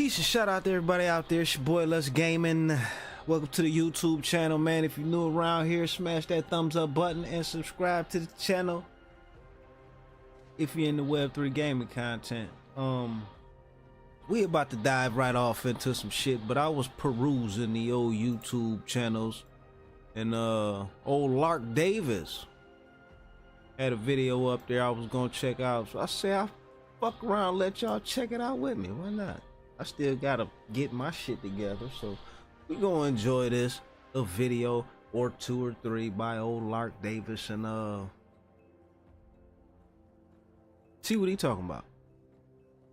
Peace and shout out to everybody out there. It's your boy Les Gaming. Welcome to the YouTube channel, man. If you're new around here, smash that thumbs up button and subscribe to the channel if you're into Web3 gaming content. We about to dive right off into some shit, but I was perusing the old YouTube channels, and old Lark Davis had a video up there I was gonna check out. So I say I'll fuck around, let y'all check it out with me. Why not? I still gotta get my shit together, so we gonna enjoy this, a video or two or three by old Lark Davis, and see what he talking about.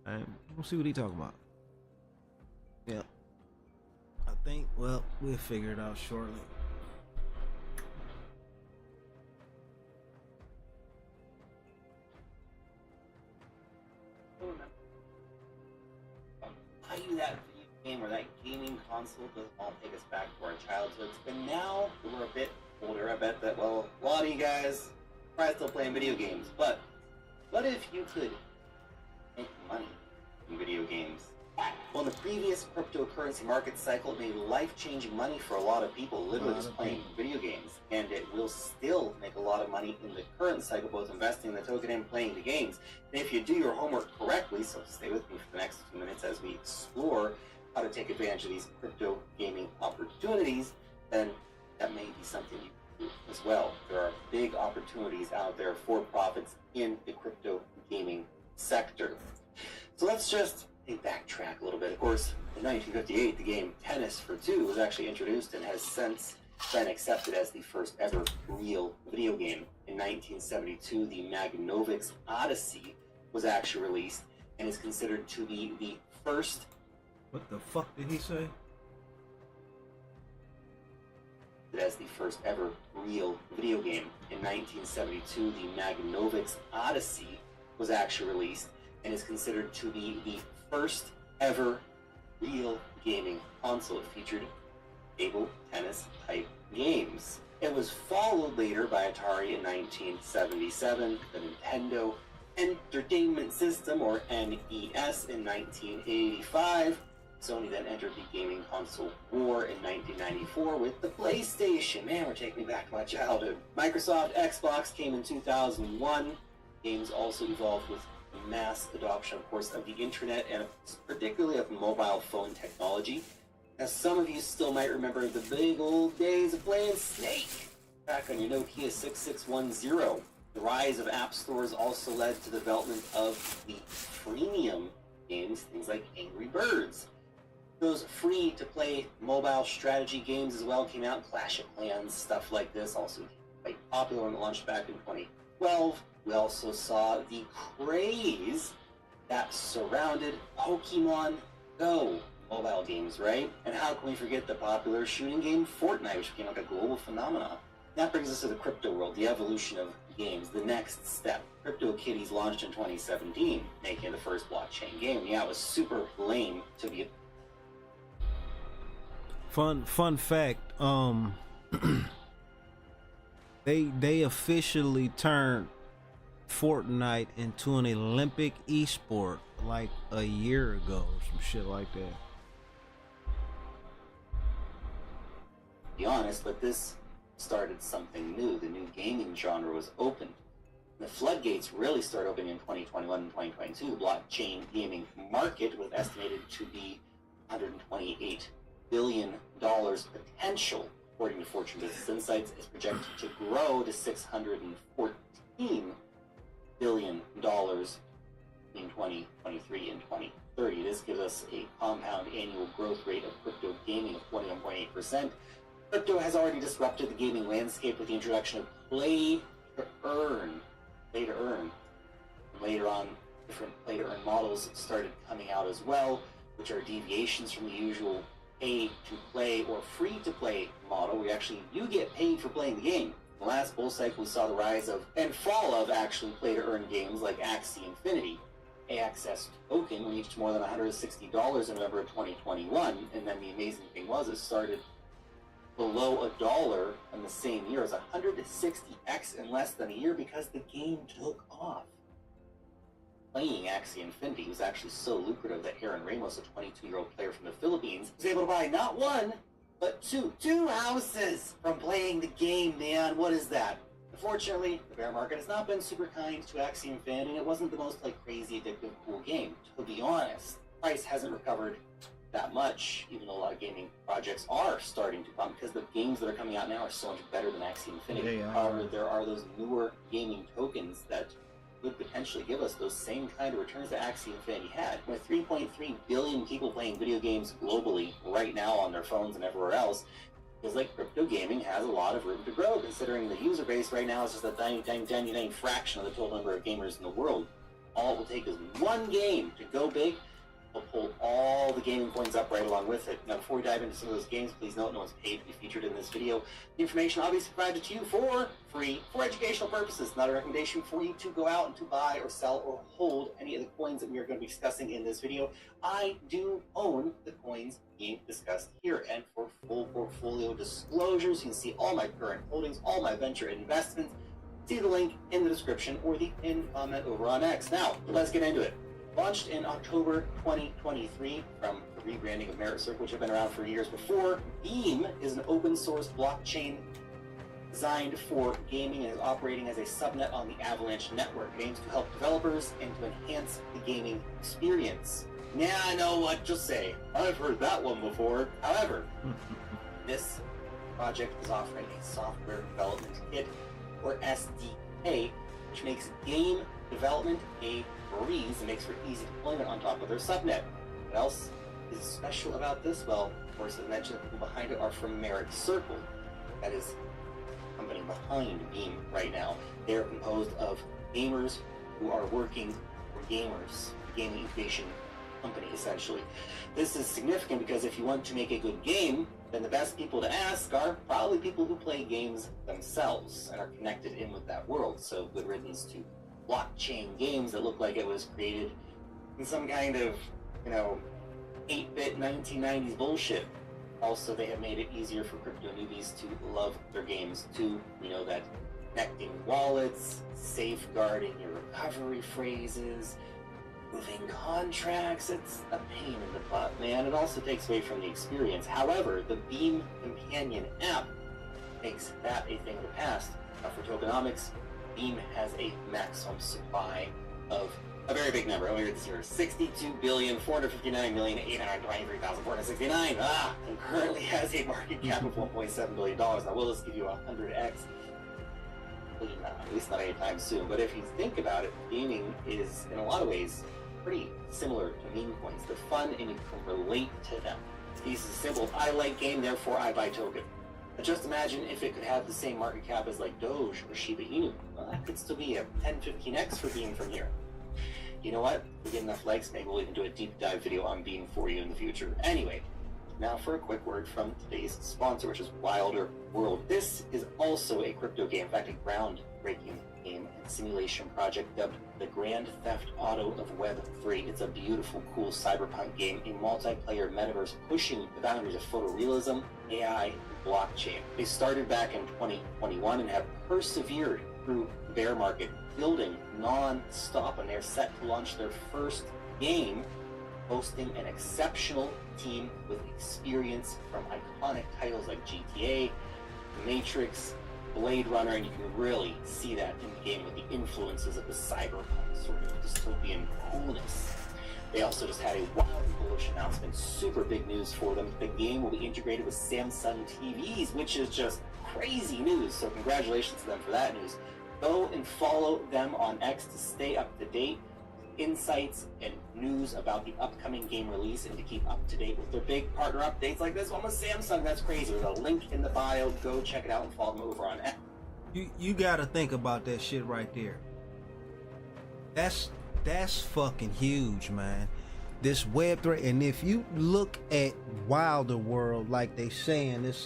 All right, we'll see what he talking about. Yeah, I think, well, we'll figure it out shortly. How you that video game or that gaming console doesn't all take us back to our childhoods, but now that we're a bit older, I bet that, well, a lot of you guys are probably still playing video games, but what if you could make money in video games? Well, in the previous cryptocurrency market cycle, it made life-changing money for a lot of people literally just playing video games, and it will still make a lot of money in the current cycle, both investing in the token and playing the games. And if you do your homework correctly, so stay with me for the next few minutes as we explore how to take advantage of these crypto gaming opportunities, then that may be something you can do as well. There are big opportunities out there for profits in the crypto gaming sector. So let's just backtrack a little bit. Of course, in 1958, the game Tennis for Two was actually introduced and has since been accepted as the first ever real video game. In 1972, the Magnovix Odyssey was actually released and is considered to be the first... What the fuck did he say? As the first ever real video game. In 1972, the Magnovix Odyssey was actually released and is considered to be the first ever real gaming console. It featured table tennis type games. It was followed later by Atari in 1977, the Nintendo Entertainment System, or NES, in 1985. Sony then entered the gaming console war in 1994 with the PlayStation. Man, we're taking me back to my childhood. Microsoft Xbox came in 2001. Games also evolved with mass adoption, of course, of the internet and particularly of mobile phone technology. As some of you still might remember the big old days of playing Snake back on your Nokia 6610. The rise of app stores also led to the development of the freemium games, things like Angry Birds. Those free-to-play mobile strategy games as well came out, Clash of Clans, stuff like this, also quite popular when it launched back in 2012. We also saw the craze that surrounded Pokemon Go mobile games, right? And how can we forget the popular shooting game Fortnite, which became like a global phenomenon? That brings us to the crypto world, the evolution of games, the next step. CryptoKitties launched in 2017, making it the first blockchain game. Yeah, it was super lame to be. Fun fact, they officially turned Fortnite into an Olympic esport like a year ago or some shit like that. To be honest, but this started something new. The new gaming genre was opened. The floodgates really started opening in 2021 and 2022. The blockchain gaming market was estimated to be $128 billion potential, according to Fortune Business Insights. Is projected to grow to $614 billion in 2023 and 2030. This gives us a compound annual growth rate of crypto gaming of 21.8%. Crypto has already disrupted the gaming landscape with the introduction of play-to-earn. Later on, different play-to-earn models started coming out as well, which are deviations from the usual pay-to-play or free-to-play model, where you get paid for playing the game. The last bull cycle, we saw the rise of and fall of actually play-to-earn games like Axie Infinity. AXS token reached more than $160 in November of 2021, and then the amazing thing was it started below $1 in the same year. It was 160x in less than a year because the game took off. playing Axie Infinity was actually so lucrative that Aaron Ramos, a 22-year-old player from the Philippines, was able to buy not one, but two houses from playing the game, man. What is that? Unfortunately, the bear market has not been super kind to Axie Infinity, and it wasn't the most crazy, addictive, cool game. To be honest, price hasn't recovered that much, even though a lot of gaming projects are starting to come, because the games that are coming out now are so much better than Axie Infinity. However, there are those newer gaming tokens that would potentially give us those same kind of returns that Axie Infinity had. With 3.3 billion people playing video games globally right now on their phones and everywhere else, it feels like crypto gaming has a lot of room to grow, considering the user base right now is just a tiny fraction of the total number of gamers in the world. All it will take is one game to go big. We'll pull all the gaming coins up right along with it. Now, before we dive into some of those games, please note no one's paid to be featured in this video. The information obviously provided to you for free, for educational purposes, not a recommendation for you to go out and to buy or sell or hold any of the coins that we are going to be discussing in this video. I do own the coins being discussed here, and for full portfolio disclosures, you can see all my current holdings, all my venture investments. See the link in the description or the pinned comment over on X. Now, let's get into it. Launched in October 2023 from the rebranding of Merit Circle, which have been around for years before. Beam is an open source blockchain designed for gaming and is operating as a subnet on the Avalanche network. It aims to help developers and to enhance the gaming experience. Now I know what you'll say. I've heard that one before. However, this project is offering a software development kit, or SDK, which makes game development a breeze and makes for easy deployment on top of their subnet. What else is special about this? Well, of course, as I mentioned, the people behind it are from Merit Circle. That is the company behind Beam right now. They are composed of gamers who are working for gamers, a gaming incubation company, essentially. This is significant because if you want to make a good game, then the best people to ask are probably people who play games themselves and are connected in with that world. So good riddance to blockchain games that look like it was created in some kind of, 8-bit 1990s bullshit. Also, they have made it easier for crypto newbies to love their games too. We know that connecting wallets, safeguarding your recovery phrases, moving contracts, it's a pain in the butt, man. It also takes away from the experience. However, the Beam Companion app makes that a thing of the past. Now, for tokenomics, Beam has a maximum supply of a very big number. Let me read this here: 62,459,823,469. And currently has a market cap of $1.7 billion. Now, will this give you 100x? Probably not, at least not anytime soon. But if you think about it, gaming is, in a lot of ways, pretty similar to meme coins. They're fun and you can relate to them. This is a simple, I like game, therefore I buy token. But just imagine if it could have the same market cap as like Doge or Shiba Inu. Well, that could still be a 10-15x for Beam from here. You know what? If we get enough likes, maybe we'll even do a deep dive video on Beam for you in the future. Anyway, now for a quick word from today's sponsor, which is Wilder World. This is also a crypto game, in fact, a groundbreaking game and simulation project dubbed the Grand Theft Auto of Web3. It's a beautiful, cool cyberpunk game, a multiplayer metaverse pushing the boundaries of photorealism, AI, and blockchain. They started back in 2021 and have persevered through the bear market, building non-stop, and they're set to launch their first game, boasting an exceptional team with experience from iconic titles like GTA, Matrix, Blade Runner, and you can really see that in the game with the influences of the cyberpunk sort of dystopian coolness. They also just had a wildly bullish announcement, super big news for them. The game will be integrated with Samsung TVs, which is just crazy news, so congratulations to them for that news. Go and follow them on X to stay up to date, insights and news about the upcoming game release, and to keep up to date with their big partner updates like this one with Samsung. That's crazy. There's a link in the bio. Go check it out and follow them over on X. You gotta think about that shit right there. That's fucking huge, man. This Web3, and if you look at Wilder World, like they saying, it's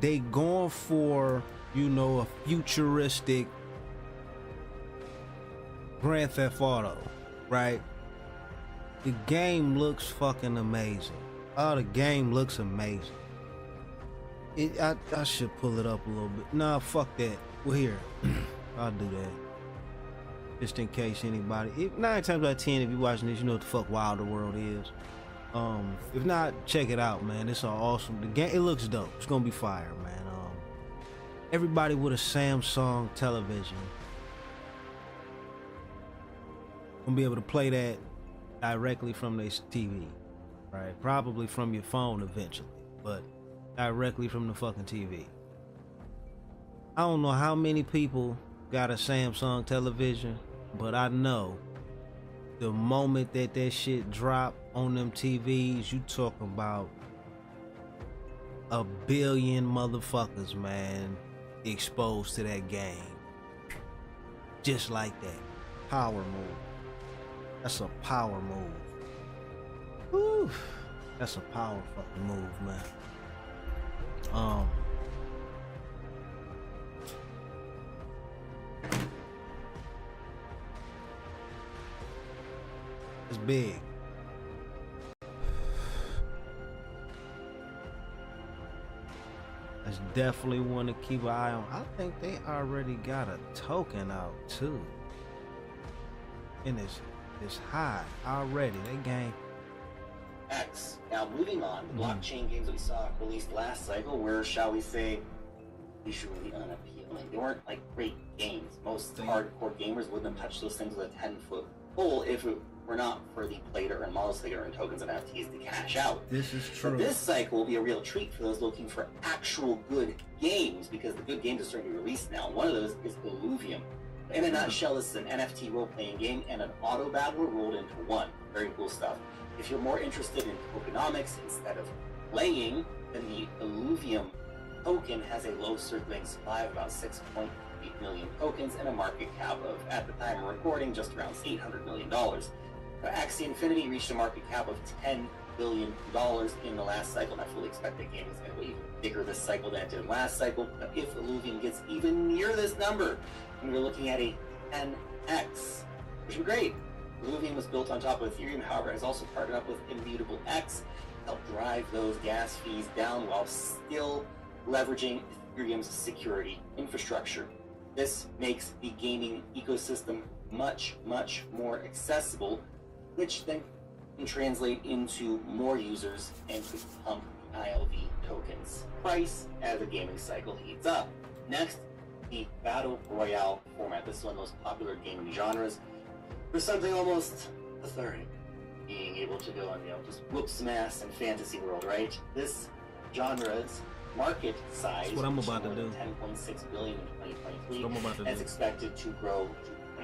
they going for, a futuristic Grand Theft Auto, right? The game looks fucking amazing. Oh, the game looks amazing. I should pull it up a little bit. Nah, fuck that. Well, here, I'll do that. just in case anybody. 9 times out of 10, if you're watching this, you know what the fuck Wilder World is. If not, check it out, man. It's all awesome. The game, it looks dope. It's gonna be fire, man. Everybody with a Samsung television gonna be able to play that directly from their TV, right? Probably from your phone eventually, but directly from the fucking TV. I don't know how many people got a Samsung television, but I know the moment that shit drop on them TVs, you talking about a billion motherfuckers, man, exposed to that game. Just like that. Power move. That's a power move. Whew. That's a power fucking move, man. It's big. That's definitely one to keep an eye on. I think they already got a token out too. And it's high already. That game. X. Now moving on, the blockchain games that we saw released last cycle were, shall we say, visually unappealing. They weren't like great games. Most hardcore gamers wouldn't have touched those things with a 10-foot pole if it were not for the play-to-earn models, play-to-earn tokens and NFTs to cash out. This is true. But this cycle will be a real treat for those looking for actual good games, because the good games are starting to be released now. One of those is Illuvium. In a nutshell, this is an NFT role-playing game and an auto battler rolled into one. Very cool stuff. If you're more interested in tokenomics instead of playing, then the Illuvium token has a low circulating supply of about 6.8 million tokens and a market cap of, at the time of recording, just around $800 million. Axie Infinity reached a market cap of $10 billion in the last cycle, and I fully expect that game is going to be even bigger this cycle than it did last cycle. But if Illuvium gets even near this number, then we're looking at a 10x, which would be great. Illuvium was built on top of Ethereum, however, has also partnered up with Immutable X to help drive those gas fees down while still leveraging Ethereum's security infrastructure. This makes the gaming ecosystem much, much more accessible, which then can translate into more users and could pump ILV tokens price as the gaming cycle heats up. Next, the Battle Royale format. This is one of the most popular gaming genres. For something almost cathartic, being able to go and, just whoop some ass in fantasy world, right? This genre's market size, what I'm about to do. 10.6 billion in 2023, and it's expected to grow to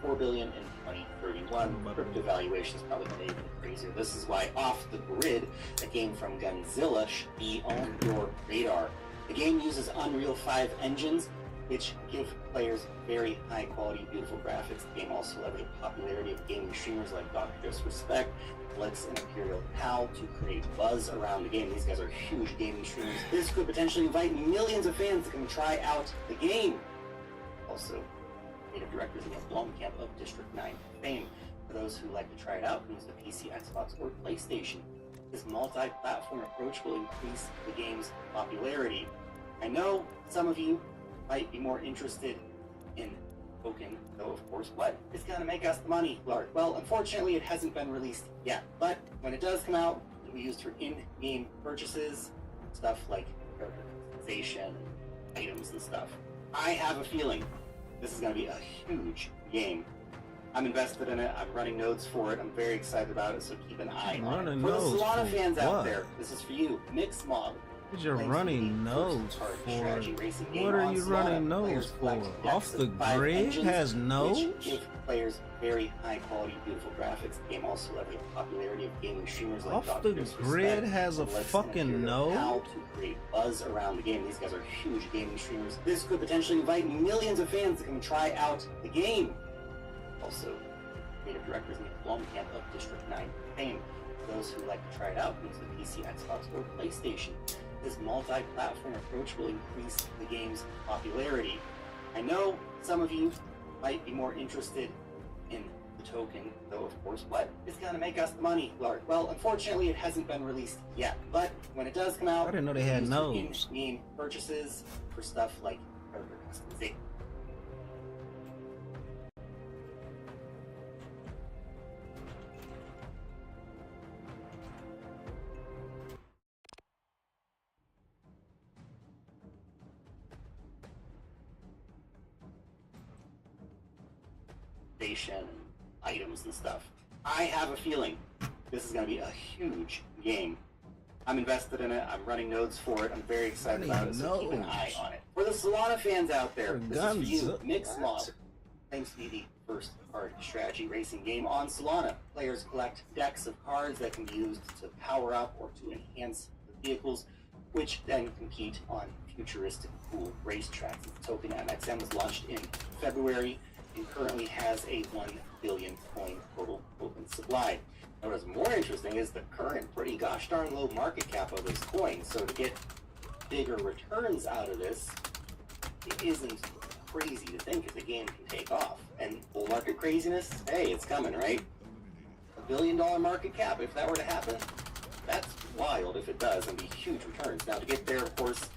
23.4 billion in 2031. Crypto valuation is probably going to be even crazier. This is why Off the Grid, a game from Gunzilla, should be on your radar. The game uses Unreal 5 engines, which give players very high quality, beautiful graphics. The game also leverages the popularity of gaming streamers like Dr. Disrespect, Blitz, and Imperial Pal to create buzz around the game. These guys are huge gaming streamers. This could potentially invite millions of fans to come try out the game. Also, creative directors in the Blomkamp of District 9 fame. For those who like to try it out, use the PC, Xbox, or PlayStation. This multi-platform approach will increase the game's popularity. I know some of you might be more interested in token, though of course, what is going to make us the money, Lord? Well, unfortunately, it hasn't been released yet, but when it does come out, it'll be used for in-game purchases, stuff like character customization, items and stuff. I have a feeling this is going to be a huge game. I'm invested in it. I'm running nodes for it. I'm very excited about it, so keep an eye on it. For the Solana fans out there, this is for you. Mixmod. What you're running nodes for? What are you running nodes for? Off the Grid has nodes? Give players very high quality, beautiful graphics. The game also leverages the popularity of gaming streamers like Off the Grid has a fucking node? How to create buzz around the game. These guys are huge gaming streamers. This could potentially invite millions of fans to come try out the game. Also, creative directors in the Blomkamp of District 9 fame. For those who like to try it out, use the PC, Xbox, or PlayStation. This multi-platform approach will increase the game's popularity. I know some of you might be more interested in the token, though of course, what is going to make us the money, Lord? Well, unfortunately, it hasn't been released yet, but when it does come out, I didn't know they had nodes. In-game purchases for stuff like character customization. station and items and stuff. I have a feeling this is going to be a huge game. I'm invested in it. I'm running nodes for it. I'm very excited about it, so keep an eye on it. For the Solana fans out there, this is for you. Mixed Mod claims to be the first card strategy racing game on Solana. Players collect decks of cards that can be used to power up or to enhance the vehicles, which then compete on futuristic cool racetracks. The token MXM was launched in February and currently has a 1 billion coin total open supply. Now, what's more interesting is the current pretty gosh darn low market cap of this coin. So to get bigger returns out of this, it isn't crazy to think that the game can take off. And bull market craziness, hey, it's coming, right? $1 billion market cap, if that were to happen, that's wild if it does, and be huge returns. Now to get there, of course,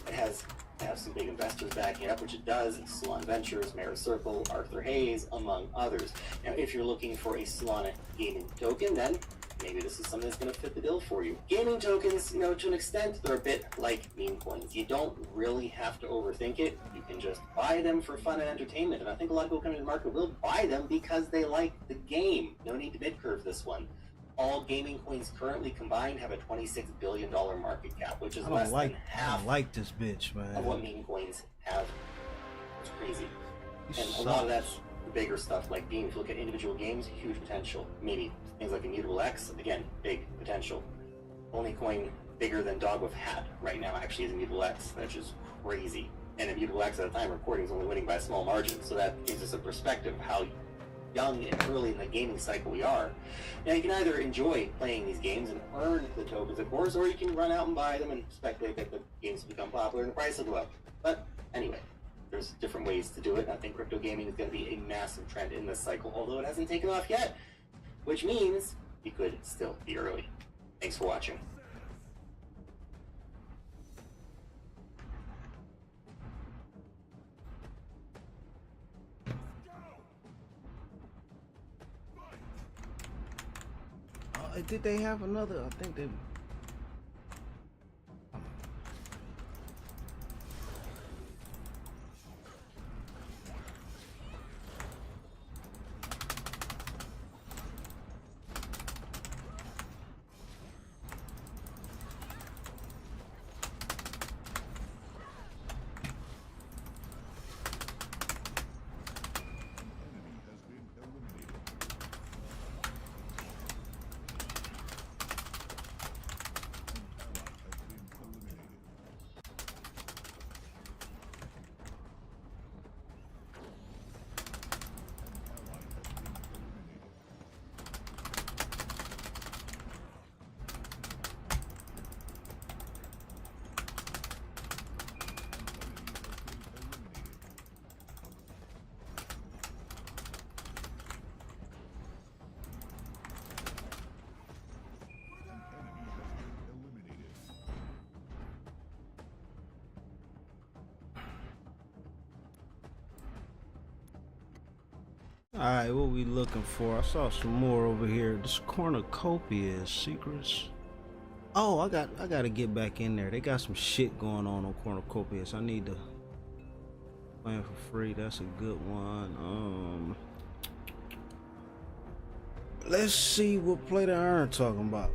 it has to have some big investors backing it up, which it does. Solana Ventures, Mara Circle, Arthur Hayes, among others. Now if you're looking for a Solana gaming token, then maybe this is something that's going to fit the bill for you. Gaming tokens, you know, to an extent, they're a bit like meme coins. You don't really have to overthink it. You can just buy them for fun and entertainment. And I think a lot of people coming to the market will buy them because they like the game. No need to mid-curve this one. All gaming coins currently combined have a $26 billion market cap, which is less than half I don't like this bitch, man. of what meme coins have. It's crazy. He And sucks. a lot of that's the bigger stuff, like being, if you look at individual games, huge potential. Maybe things like Immutable X, again, big potential. Only coin bigger than Dog with Hat right now actually is Immutable X, which is crazy. And Immutable X at the time recording is only winning by a small margin, so that gives us a perspective of how young and early in the gaming cycle we are. Now you can either enjoy playing these games and earn the tokens, of course, or you can run out and buy them and speculate that the games will become popular and the price will go up. But anyway, there's different ways to do it. I think crypto gaming is going to be a massive trend in this cycle, although it hasn't taken off yet, which means you could still be early. Thanks for watching. Did they have another? I think they. Alright, what we looking for? I saw some more over here. This cornucopia secrets. Oh, I gotta get back in there. They got some shit going on cornucopias. I need to play for free. That's a good one. Let's see what Play to Earn talking about.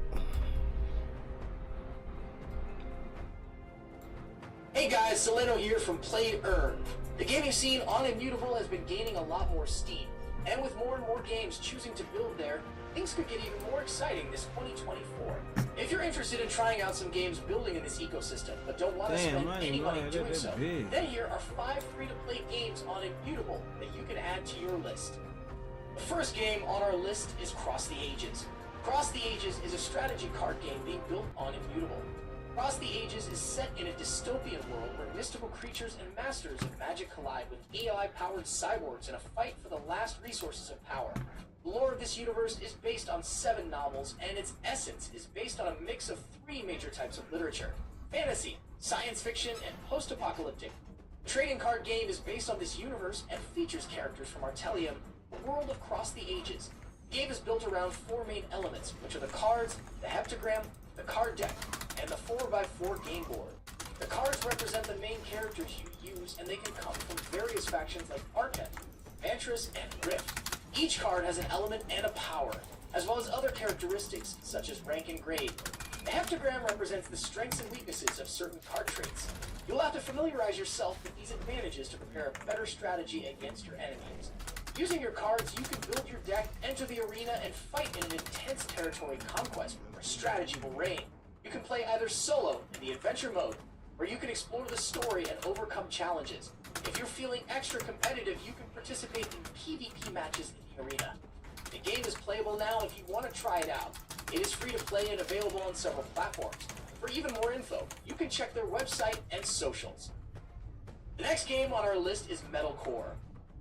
Hey guys, Soleno here from playtoearn. The gaming scene on Immutable has been gaining a lot more steam. And with more and more games choosing to build there, things could get even more exciting this 2024. If you're interested in trying out some games building in this ecosystem, but don't want to spend any money doing so, then here are 5 free-to-play games on Immutable that you can add to your list. The first game on our list is Cross the Ages. Cross the Ages is a strategy card game being built on Immutable. Cross the Ages is set in a dystopian world where mystical creatures and masters of magic collide with AI-powered cyborgs in a fight for the last resources of power. The lore of this universe is based on 7 novels, and its essence is based on a mix of 3 major types of literature: fantasy, science fiction, and post-apocalyptic. The trading card game is based on this universe and features characters from Artelium, the world of Cross the Ages. The game is built around 4 main elements, which are the cards, the heptagram, the card deck, and the 4x4 game board. The cards represent the main characters you use, and they can come from various factions like Archon, Mantras, and Rift. Each card has an element and a power, as well as other characteristics such as rank and grade. The heptagram represents the strengths and weaknesses of certain card traits. You'll have to familiarize yourself with these advantages to prepare a better strategy against your enemies. Using your cards, you can build your deck, enter the arena, and fight in an intense territory conquest where strategy will reign. You can play either solo in the adventure mode, where you can explore the story and overcome challenges. If you're feeling extra competitive, you can participate in PvP matches in the arena. The game is playable now if you want to try it out. It is free to play and available on several platforms. For even more info, you can check their website and socials. The next game on our list is Metalcore.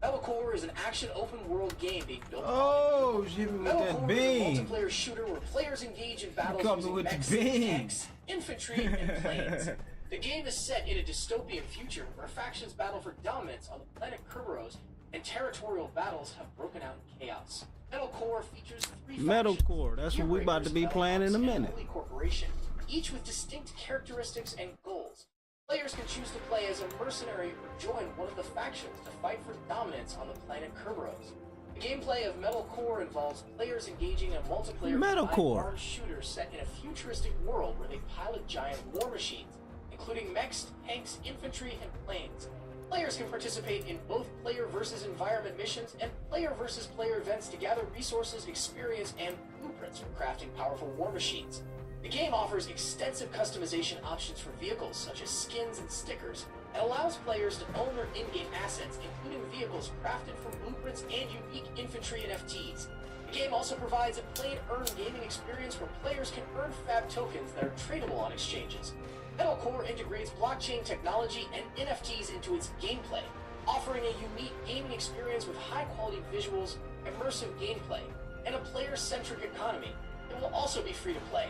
Metalcore is an action open-world game being built Oh, shit, with that Metalcore beam. is a multiplayer shooter where players engage in battles Coming using with the mechs, beam. tanks, infantry, and planes. The game is set in a dystopian future where factions battle for dominance on the planet Kerberos, and territorial battles have broken out in chaos. Metalcore features 3 Metalcore, factions: that's what we about to be Gearbreakers, playing in a Metalhawks, and minute. Holy Corporation, each with distinct characteristics and goals. Players can choose to play as a mercenary or join one of the factions to fight for dominance on the planet Kerberos. The gameplay of Metalcore involves players engaging in a multiplayer Metalcore. armed shooter set in a futuristic world where they pilot giant war machines, including mechs, tanks, infantry, and planes. Players can participate in both player versus environment missions and player versus player events to gather resources, experience, and blueprints for crafting powerful war machines. The game offers extensive customization options for vehicles such as skins and stickers, and allows players to own their in-game assets, including vehicles crafted from blueprints and unique infantry and FTs. The game also provides a play-to-earn gaming experience where players can earn fab tokens that are tradable on exchanges. Metalcore integrates blockchain technology and NFTs into its gameplay, offering a unique gaming experience with high-quality visuals, immersive gameplay, and a player-centric economy. It will also be free to play.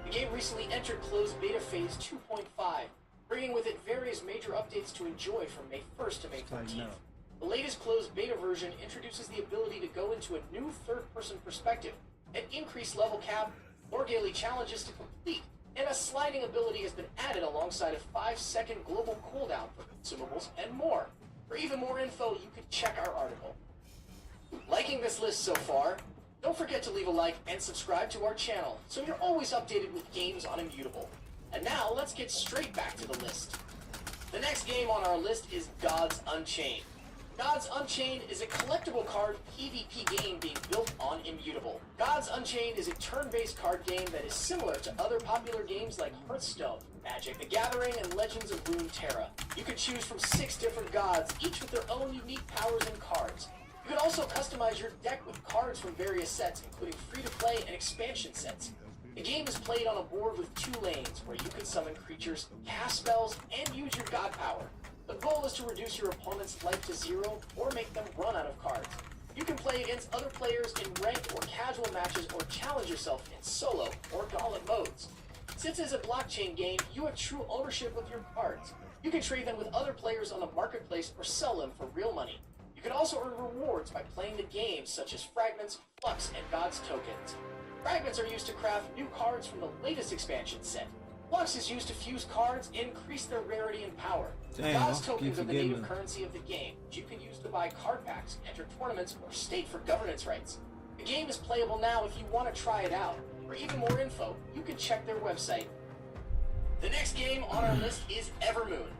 The game recently entered closed beta phase 2.5, bringing with it various major updates to enjoy from May 1st to May 14th. The latest closed beta version introduces the ability to go into a new third-person perspective, an increased level cap, more daily challenges to complete, and a sliding ability has been added alongside a 5-second global cooldown for consumables and more. For even more info, you can check our article. Liking this list so far? Don't forget to leave a like and subscribe to our channel so you're always updated with games on Immutable. And now, let's get straight back to the list. The next game on our list is Gods Unchained. Gods Unchained is a collectible card PvP game being built on Immutable. Gods Unchained is a turn-based card game that is similar to other popular games like Hearthstone, Magic the Gathering, and Legends of Runeterra. You can choose from 6 different gods, each with their own unique powers and cards. You can also customize your deck with cards from various sets, including free-to-play and expansion sets. The game is played on a board with 2 lanes, where you can summon creatures, cast spells, and use your god power. The goal is to reduce your opponent's life to 0, or make them run out of cards. You can play against other players in ranked or casual matches, or challenge yourself in solo or gauntlet modes. Since it's a blockchain game, you have true ownership of your cards. You can trade them with other players on the marketplace or sell them for real money. You can also earn rewards by playing the game, such as fragments, flux, and gods tokens. Fragments are used to craft new cards from the latest expansion set. Flux is used to fuse cards and increase their rarity and power. Damn, Gods I tokens keep are the native forgetting. currency of the game, which you can use to buy card packs, enter tournaments, or state for governance rights. The game is playable now if you want to try it out. For even more info, you can check their website. The next game on our list is Evermoon.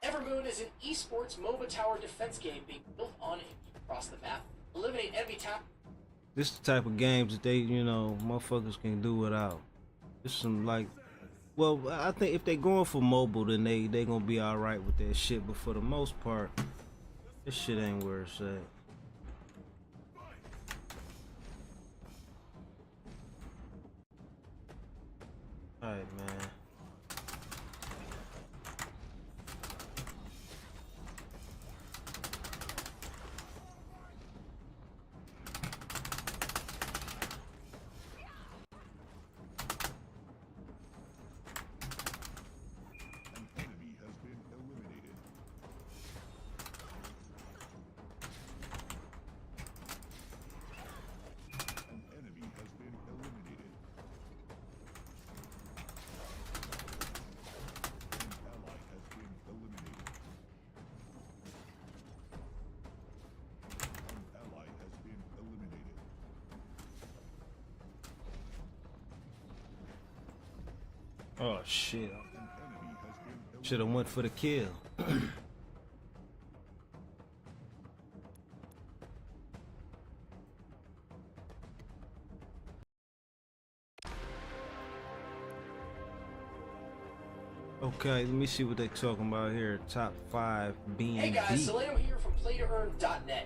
Evermoon is an esports MOBA tower defense game being built on across the map. Eliminate enemy tower. This the type of games that they, you know, motherfuckers can do without. It's some like, well, I think if they going for mobile, then they gonna be all right with that shit. But for the most part, this shit ain't where it's at. All right, man. Oh shit. Should have went for the kill. Okay, let me see what they talking about here. Top 5 being Hey guys, Solano here from playtoearn.net.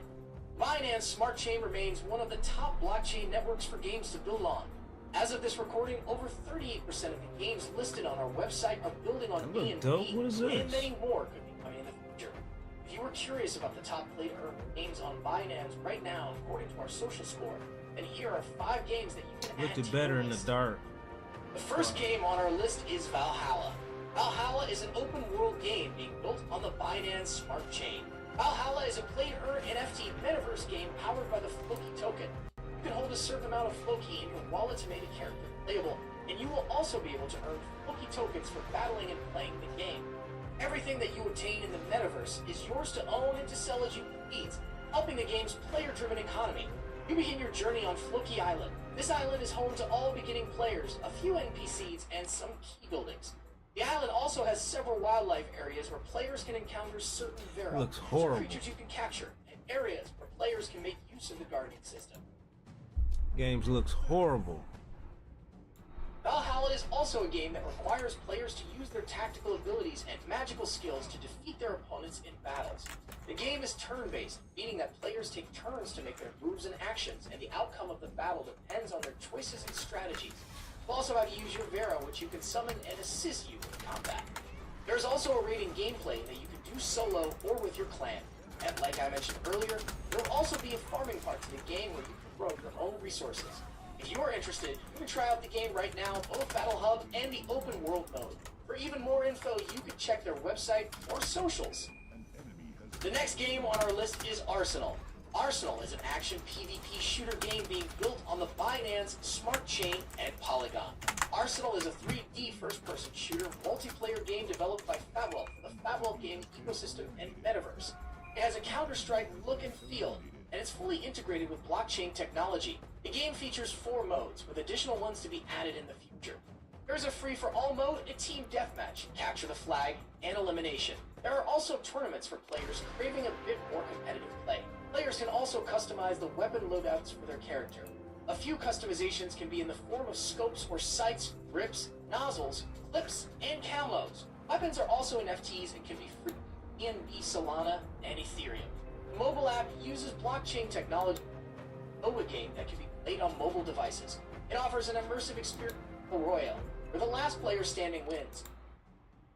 Binance Smart Chain remains one of the top blockchain networks for games to build on. As of this recording, over 38% of the games listed on our website are building on BNB, What is and this? many more could be coming in the future. If you were curious about the top play-to-earn games on Binance right now, according to our social score, then here are 5 games that you can add Looked to better your in the list. dark. The first game on our list is Valhalla. Valhalla is an open-world game being built on the Binance Smart Chain. Valhalla is a play-to-earn NFT metaverse game powered by the Floki token. You can hold a certain amount of Floki in your wallet to make a character playable, and you will also be able to earn Floki tokens for battling and playing the game. Everything that you obtain in the metaverse is yours to own and to sell as you please, helping the game's player-driven economy. You begin your journey on Floki Island. This island is home to all beginning players, a few NPCs, and some key buildings. The island also has several wildlife areas where players can encounter certain Vera, Looks horrible. creatures you can capture, and areas where players can make use of the guardian system. Games looks horrible. Valhalla is also a game that requires players to use their tactical abilities and magical skills to defeat their opponents in battles. The game is turn-based, meaning that players take turns to make their moves and actions, and the outcome of the battle depends on their choices and strategies. You'll also have to use your Vera, which you can summon and assist you in combat. There's also a raiding gameplay that you can do solo or with your clan. And like I mentioned earlier, there will also be a farming part to the game where you can grow your own resources. If you are interested, you can try out the game right now, both Battle Hub and the open world mode. For even more info, you can check their website or socials. The next game on our list is Arsenal. Arsenal is an action PvP shooter game being built on the Binance Smart Chain and Polygon. Arsenal is a 3D first-person shooter multiplayer game developed by Fabwell for the Fabwell game ecosystem and metaverse. It has a Counter-Strike look and feel, and it's fully integrated with blockchain technology. The game features 4 modes, with additional ones to be added in the future. There's a free-for-all mode, a team deathmatch, capture the flag, and elimination. There are also tournaments for players craving a bit more competitive play. Players can also customize the weapon loadouts for their character. A few customizations can be in the form of scopes or sights, grips, nozzles, clips, and camos. Weapons are also NFTs and can be free in BNB, Solana, and Ethereum. The mobile app uses blockchain technology, a game that can be played on mobile devices. It offers an immersive experience royale, where the last player standing wins.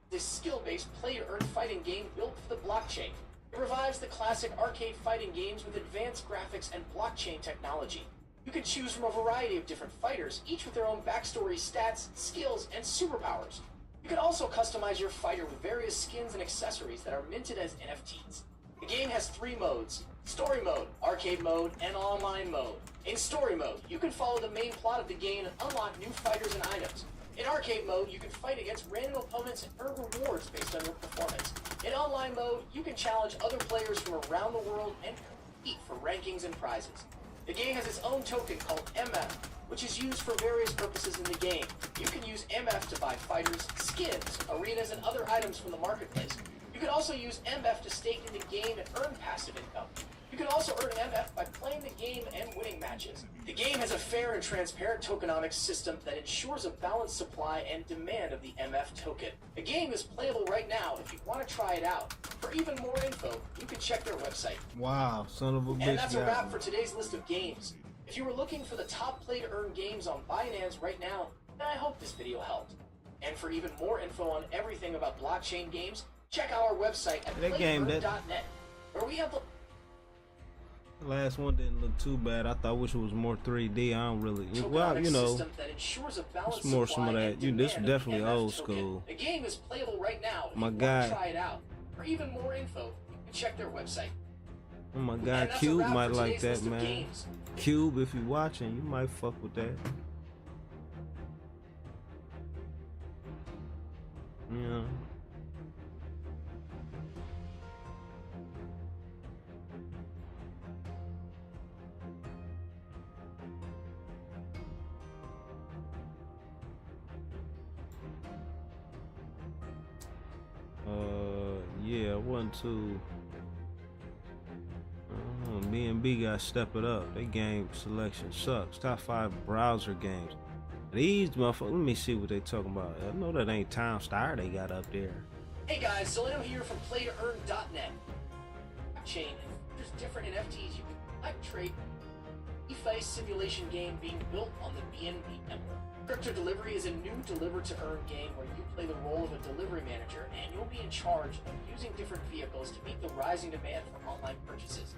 This skill-based play-to-earn fighting game built for the blockchain. It revives the classic arcade fighting games with advanced graphics and blockchain technology. You can choose from a variety of different fighters, each with their own backstory, stats, skills, and superpowers. You can also customize your fighter with various skins and accessories that are minted as NFTs. The game has 3 modes: story mode, arcade mode, and online mode. In story mode, you can follow the main plot of the game and unlock new fighters and items. In arcade mode, you can fight against random opponents and earn rewards based on your performance. In online mode, you can challenge other players from around the world and compete for rankings and prizes. The game has its own token called MF, which is used for various purposes in the game. You can use MF to buy fighters, skins, arenas, and other items from the marketplace. You can also use MF to stake in the game and earn passive income. You can also earn MF by playing the game and winning matches. The game has a fair and transparent tokenomics system that ensures a balanced supply and demand of the MF token. The game is playable right now if you want to try it out. For even more info, you can check their website. Wow, son of a bitch. And that's a wrap for today's list of games. If you were looking for the top play-to-earn games on Binance right now, then I hope this video helped. And for even more info on everything about blockchain games, check out our website at playtoearn.net, where we have the last one didn't look too bad. I wish it was more 3D. I don't really. Well, you know, system that ensures a balanced it's more some of supply that. and This demand of definitely the MF old token. school. The game is playable right now. If My you guy. want to try it out. For even more info, you can check their website. Oh my And God, that's a Cube wrap might for like today's that, list of man. games. Cube, if you're watching, you might fuck with that. Yeah. wasn't too. B&B got to step it up. Their game selection sucks. Top 5 browser games. These motherfuckers, let me see what they talking about. I know that ain't Town Star they got up there. Hey guys, Soleno here from playtoearn.net. Chain there's different NFTs you can collect, trade. E-face simulation game being built on the BNB network. Crypto Delivery is a new deliver-to-earn game where you play the role of a delivery manager and you'll be in charge of using different vehicles to meet the rising demand for online purchases.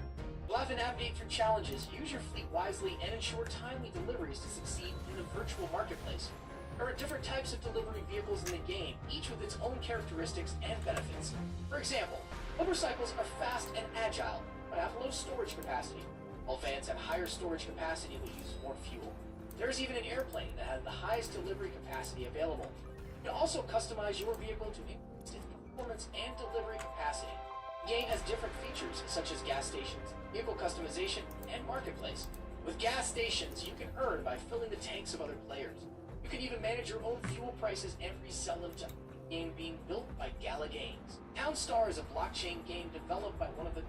You'll have to navigate through challenges, use your fleet wisely, and ensure timely deliveries to succeed in the virtual marketplace. There are different types of delivery vehicles in the game, each with its own characteristics and benefits. For example, motorcycles are fast and agile, but have low storage capacity, while vans have higher storage capacity but use more fuel. There's even an airplane that has the highest delivery capacity available. You can also customize your vehicle to increase its performance and delivery capacity. The game has different features such as gas stations, vehicle customization, and marketplace. With gas stations, you can earn by filling the tanks of other players. You can even manage your own fuel prices and resell them to a game being built by Gala Games. Town Star is a blockchain game developed by one of the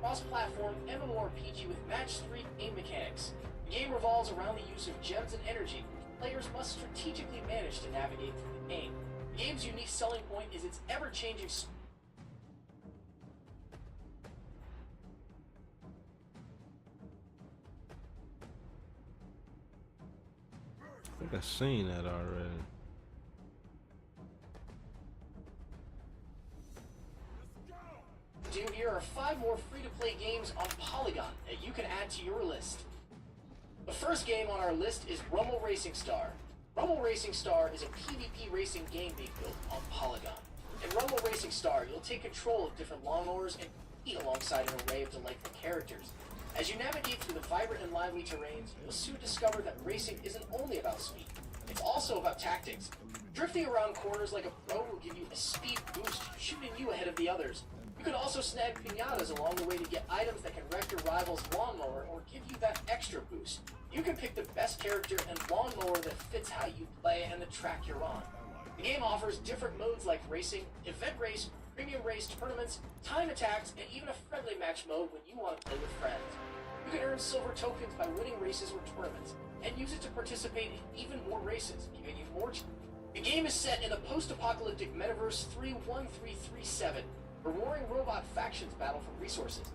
cross-platform MMORPG with match 3 game mechanics. The game revolves around the use of gems and energy, which players must strategically manage to navigate through the game. The game's unique selling point is its ever-changing I think I've seen that already. Dude, here are 5 more free-to-play games on Polygon that you can add to your list. The first game on our list is Rumble Racing Star. Rumble Racing Star is a PvP racing game being built on Polygon. In Rumble Racing Star, you'll take control of different lawnmowers and compete alongside an array of delightful characters. As you navigate through the vibrant and lively terrains, you'll soon discover that racing isn't only about speed, it's also about tactics. Drifting around corners like a pro will give you a speed boost, shooting you ahead of the others. You can also snag pinatas along the way to get items that can wreck your rival's lawnmower or give you that extra boost. You can pick the best character and lawnmower that fits how you play and the track you're on. The game offers different modes like racing, event race, premium race, tournaments, time attacks, and even a friendly match mode when you want to play with friends. You can earn silver tokens by winning races or tournaments, and use it to participate in even more races, giving you more. The game is set in the post-apocalyptic metaverse 31337, where warring robot factions battle for resources.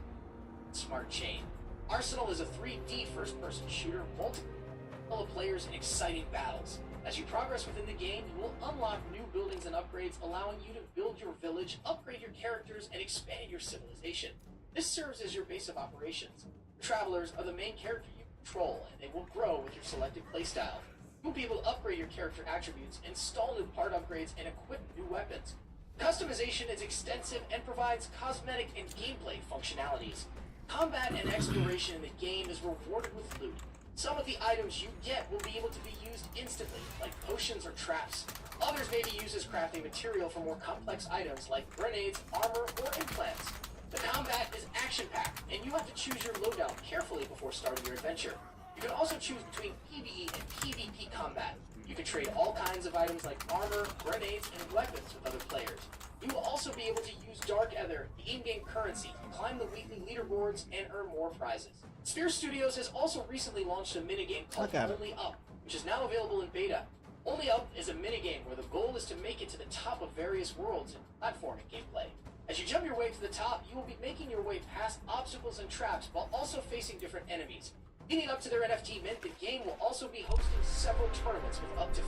Smart Chain. Arsenal is a 3D first-person shooter, multiple players, and exciting battles. As you progress within the game, you will unlock new buildings and upgrades, allowing you to build your village, upgrade your characters, and expand your civilization. This serves as your base of operations. The Travelers are the main character you control, and they will grow with your selected playstyle. You'll be able to upgrade your character attributes, install new part upgrades, and equip new weapons. Customization is extensive and provides cosmetic and gameplay functionalities. Combat and exploration in the game is rewarded with loot. Some of the items you get will be able to be used instantly, like potions or traps. Others may be used as crafting material for more complex items like grenades, armor, or implants. The combat is action-packed, and you have to choose your loadout carefully before starting your adventure. You can also choose between PvE and PvP combat. You can trade all kinds of items like armor, grenades, and weapons with other players. You will also be able to use Dark Ether, the in-game currency, to climb the weekly leaderboards and earn more prizes. Sphere Studios has also recently launched a minigame called Only Up, which is now available in beta. Only Up is a minigame where the goal is to make it to the top of various worlds in platforming gameplay. As you jump your way to the top, you will be making your way past obstacles and traps while also facing different enemies. Leading up to their NFT mint, the game will also be hosting several tournaments with up to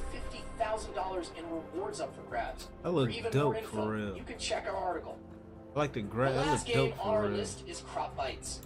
$50,000 in rewards up for grabs. That looks for even dope more info, for real. you can check our article. I like the The grab. That last looks game dope on for our real. list is Crop Bites.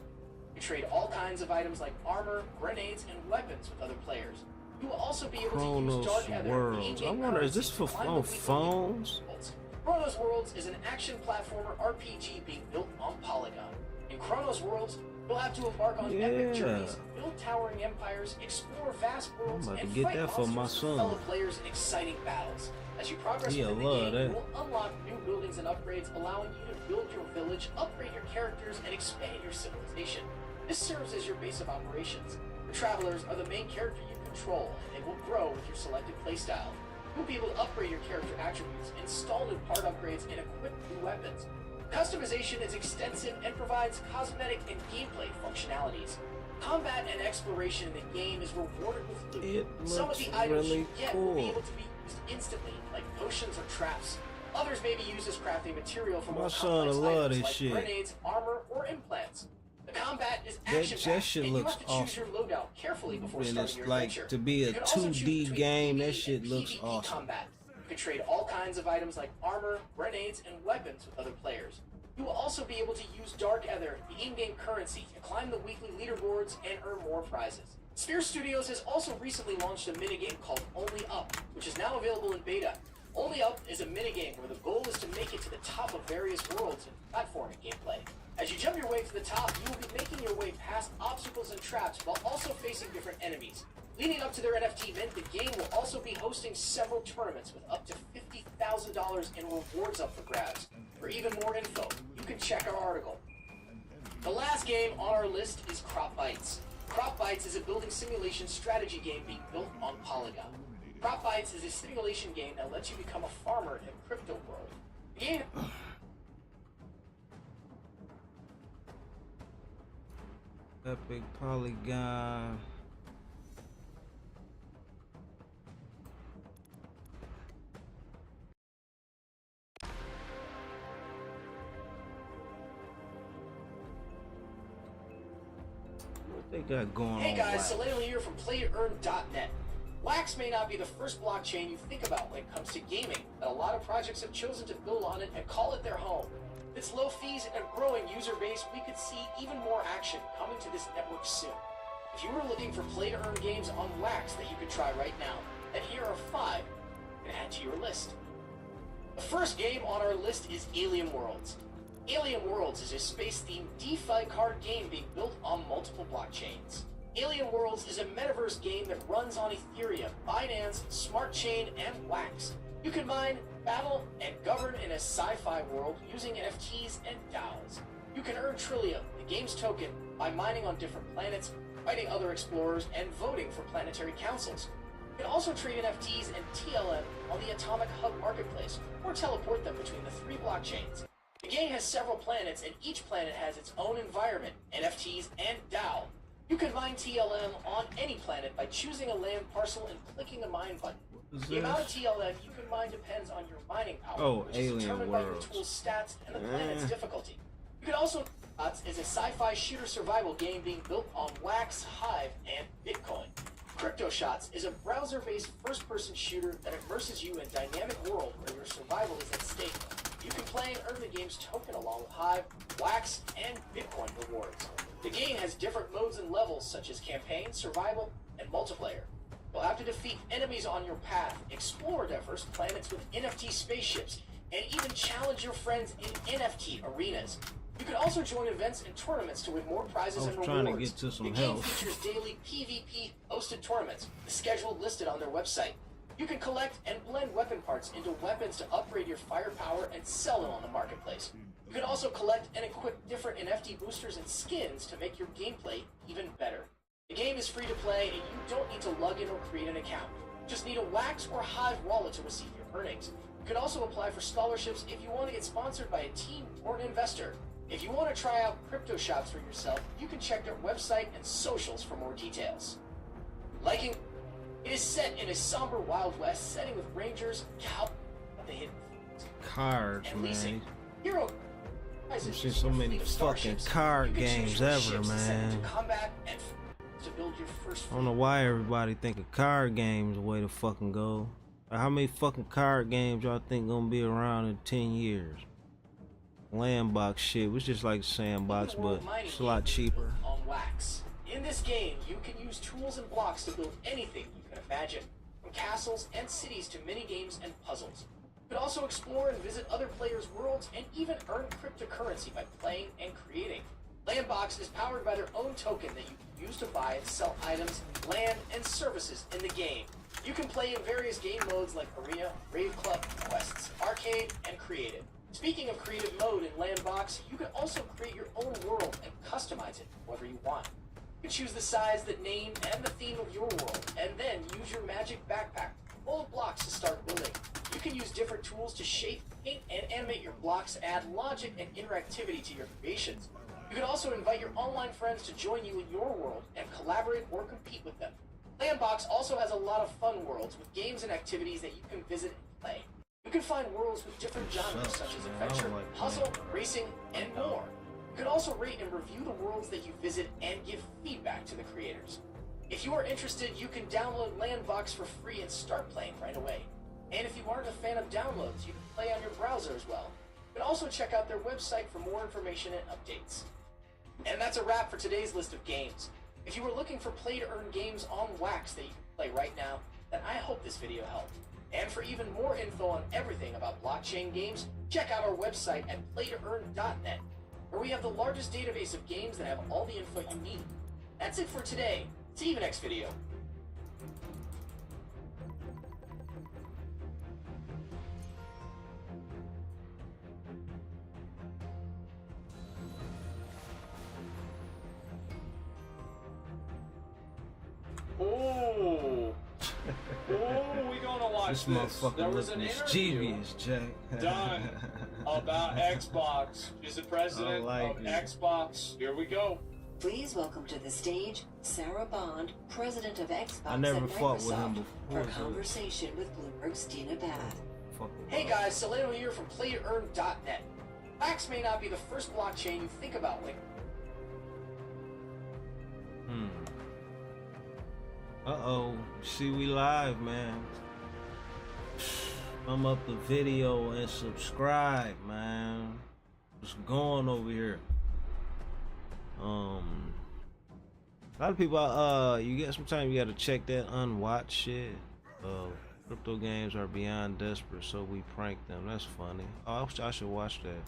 You trade all kinds of items like armor, grenades, and weapons with other players. You will also be able to use Chronos Dark Ether, the Worlds. in-game I wonder, is this currency, for to climb the on weekly phones? leaderboards. Chronos Worlds is an action platformer RPG being built on Polygon. In Chronos Worlds, you'll have to embark on epic journeys, build towering empires, explore vast worlds, I'm about to and get fight that for my monsters with son. fellow players in exciting battles. As you progress He'll within the love game, that. you will unlock new buildings and upgrades, allowing you to build your village, upgrade your characters, and expand your civilization. This serves as your base of operations. The Travelers are the main character you control, and they will grow with your selected playstyle. You'll be able to upgrade your character attributes, install new part upgrades, and equip new weapons. Customization is extensive and provides cosmetic and gameplay functionalities. Combat and exploration in the game is rewarded with loot. It Some of looks the items really you get will be cool. able to be used instantly, like potions or traps. Others may be used as crafting material for My more son complex love items this like shit. grenades, armor, or implants. The combat is That action-packed, shit and you looks have to choose your loadout carefully before And starting it's your like adventure. to be You a can also choose 2D between game. That PvE shit and looks PvP awesome. combat. You can trade all kinds of items like armor, grenades, and weapons with other players. You will also be able to use Dark Ether, the in-game currency, to climb the weekly leaderboards and earn more prizes. Sphere Studios has also recently launched a minigame called Only Up, which is now available in beta. Only Up is a minigame where the goal is to make it to the top of various worlds in platforming gameplay. As you jump your way to the top, you will be making your way past obstacles and traps while also facing different enemies. Leading up to their NFT event, the game will also be hosting several tournaments with up to $50,000 in rewards up for grabs. For even more info, you can check our article. The last game on our list is Crop Bites. Crop Bites is a building simulation strategy game being built on Polygon. Crop Bites is a simulation game that lets you become a farmer in a crypto world. The game Epic Polygon. What they got going on? Hey guys, Wax? Soleno here from playtoearn.net. Wax may not be the first blockchain you think about when it comes to gaming, but a lot of projects have chosen to build on it and call it their home. With its low fees and a growing user base, we could see even more action coming to this network soon. If you were looking for play-to-earn games on Wax that you could try right now, then here are 5 you can add to your list. The first game on our list is Alien Worlds. Alien Worlds is a space-themed DeFi card game being built on multiple blockchains. Alien Worlds is a metaverse game that runs on Ethereum, Binance, Smart Chain, and Wax. You can mine, battle, and govern in a sci-fi world using NFTs and DAOs. You can earn Trillium, the game's token, by mining on different planets, fighting other explorers, and voting for planetary councils. You can also trade NFTs and TLM on the Atomic Hub marketplace, or teleport them between the 3 blockchains. The game has several planets, and each planet has its own environment, NFTs, and DAO. You can mine TLM on any planet by choosing a land parcel and clicking the mine button. The amount of TLM you can mine depends on your mining power, which is determined by your tool's stats and the planet's difficulty. You can also is a sci-fi shooter survival game being built on Wax, Hive, and Bitcoin. Crypto Shots is a browser-based first-person shooter that immerses you in a dynamic world where your survival is at stake. You can play and earn the game's token along with Hive, Wax, and Bitcoin rewards. The game has different modes and levels such as campaign, survival, and multiplayer. You'll have to defeat enemies on your path, explore diverse planets with NFT spaceships, and even challenge your friends in NFT arenas. You can also join events and tournaments to win more prizes and rewards. trying to get to some the game health. features daily PvP hosted tournaments, the schedule listed on their website. You can collect and blend weapon parts into weapons to upgrade your firepower and sell them on the marketplace. You can also collect and equip different NFT boosters and skins to make your gameplay even better. The game is free to play and you don't need to log in or create an account. You just need a Wax or Hive wallet to receive your earnings. You can also apply for scholarships if you want to get sponsored by a team or an investor. If you want to try out Crypto Shots for yourself, you can check their website and socials for more details. Liking it is set in a somber Wild West setting with rangers, cow, the hidden Cards, and man. leasing. Hero I've seen so many fucking card games ever, man. To combat and to build your first I don't know why everybody think a card game is the way to fucking go. How many fucking card games y'all think gonna be around in 10 years? Landbox shit was just like Sandbox, but it's a lot cheaper. On Wax. In this game, you can use tools and blocks to build anything you can imagine, from castles and cities to mini games and puzzles. You can also explore and visit other players' worlds and even earn cryptocurrency by playing and creating. Landbox is powered by their own token that you can use to buy and sell items, land, and services in the game. You can play in various game modes like Arena, Rave Club, Quests, Arcade, and Creative. Speaking of creative mode in Landbox, you can also create your own world and customize it however you want. You can choose the size, the name, and the theme of your world, and then use your magic backpack full of blocks to start building. You can use different tools to shape, paint, and animate your blocks to add logic and interactivity to your creations. You can also invite your online friends to join you in your world and collaborate or compete with them. Landbox also has a lot of fun worlds with games and activities that you can visit and play. You can find worlds with different genres such as adventure, puzzle, racing, and more. You can also rate and review the worlds that you visit and give feedback to the creators. If you are interested, you can download Landbox for free and start playing right away. And if you aren't a fan of downloads, you can play on your browser as well. You can also check out their website for more information and updates. And that's a wrap for today's list of games. If you were looking for play-to-earn games on wax that you can play right now, then I hope this video helped. And for even more info on everything about blockchain games, check out our website at playtoearn.net, where we have the largest database of games that have all the info you need. That's it for today. See you in the next video. Oh, we gonna watch This this. motherfucker There was an looking interview mischievous, Jack. done about Xbox. She's the president like of it. Xbox. Here we go. Please welcome to the stage Sarah Bond, president of Xbox I never at fought with him Microsoft, before, for so- conversation with Bloomberg's Dina Bath. Hey guys, Soleno here from playtoearn.net. Wax may not be the first blockchain you think about when Uh-oh. See, we live, man. Thumb up the video and subscribe, man. What's going over here? A lot of people, you get sometimes you gotta check that unwatched shit. Crypto games are beyond desperate, so we prank them. That's funny. Oh, I should watch that.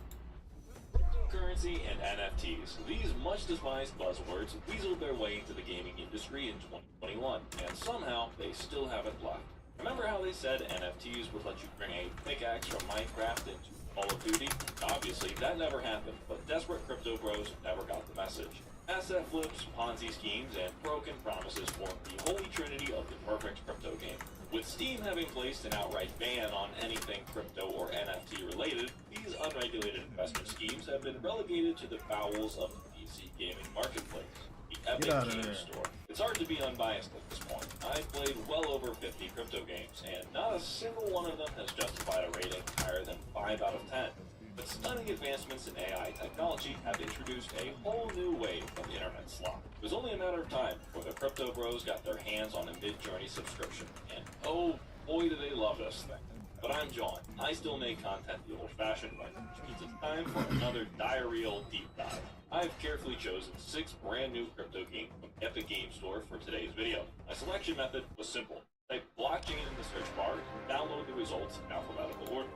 Cryptocurrency and NFTs. These much despised buzzwords weaseled their way into the gaming industry in 2021, and somehow they still haven't left. Remember how they said NFTs would let you bring a pickaxe from Minecraft into Call of Duty? Obviously, that never happened, but desperate crypto bros never got the message. Asset flips, Ponzi schemes, and broken promises form the holy trinity of the perfect crypto game. With Steam having placed an outright ban on anything crypto or NFT related, these unregulated investment schemes have been relegated to the bowels of the PC gaming marketplace, the Get out Epic of Games there. Store. It's hard to be unbiased at this point. I've played well over 50 crypto games, and not a single one of them has justified a rating higher than 5 out of 10. But stunning advancements in AI technology have introduced a whole new wave of internet slop. It was only a matter of time before the crypto bros got their hands on a mid-journey subscription, and oh boy do they love this thing. But I'm John. I still make content the old-fashioned way, which means it's time for another diarrheal deep dive. I've carefully chosen 6 brand new crypto games from Epic Games Store for today's video. My selection method was simple. Type blockchain in the search bar and download the results in alphabetical order.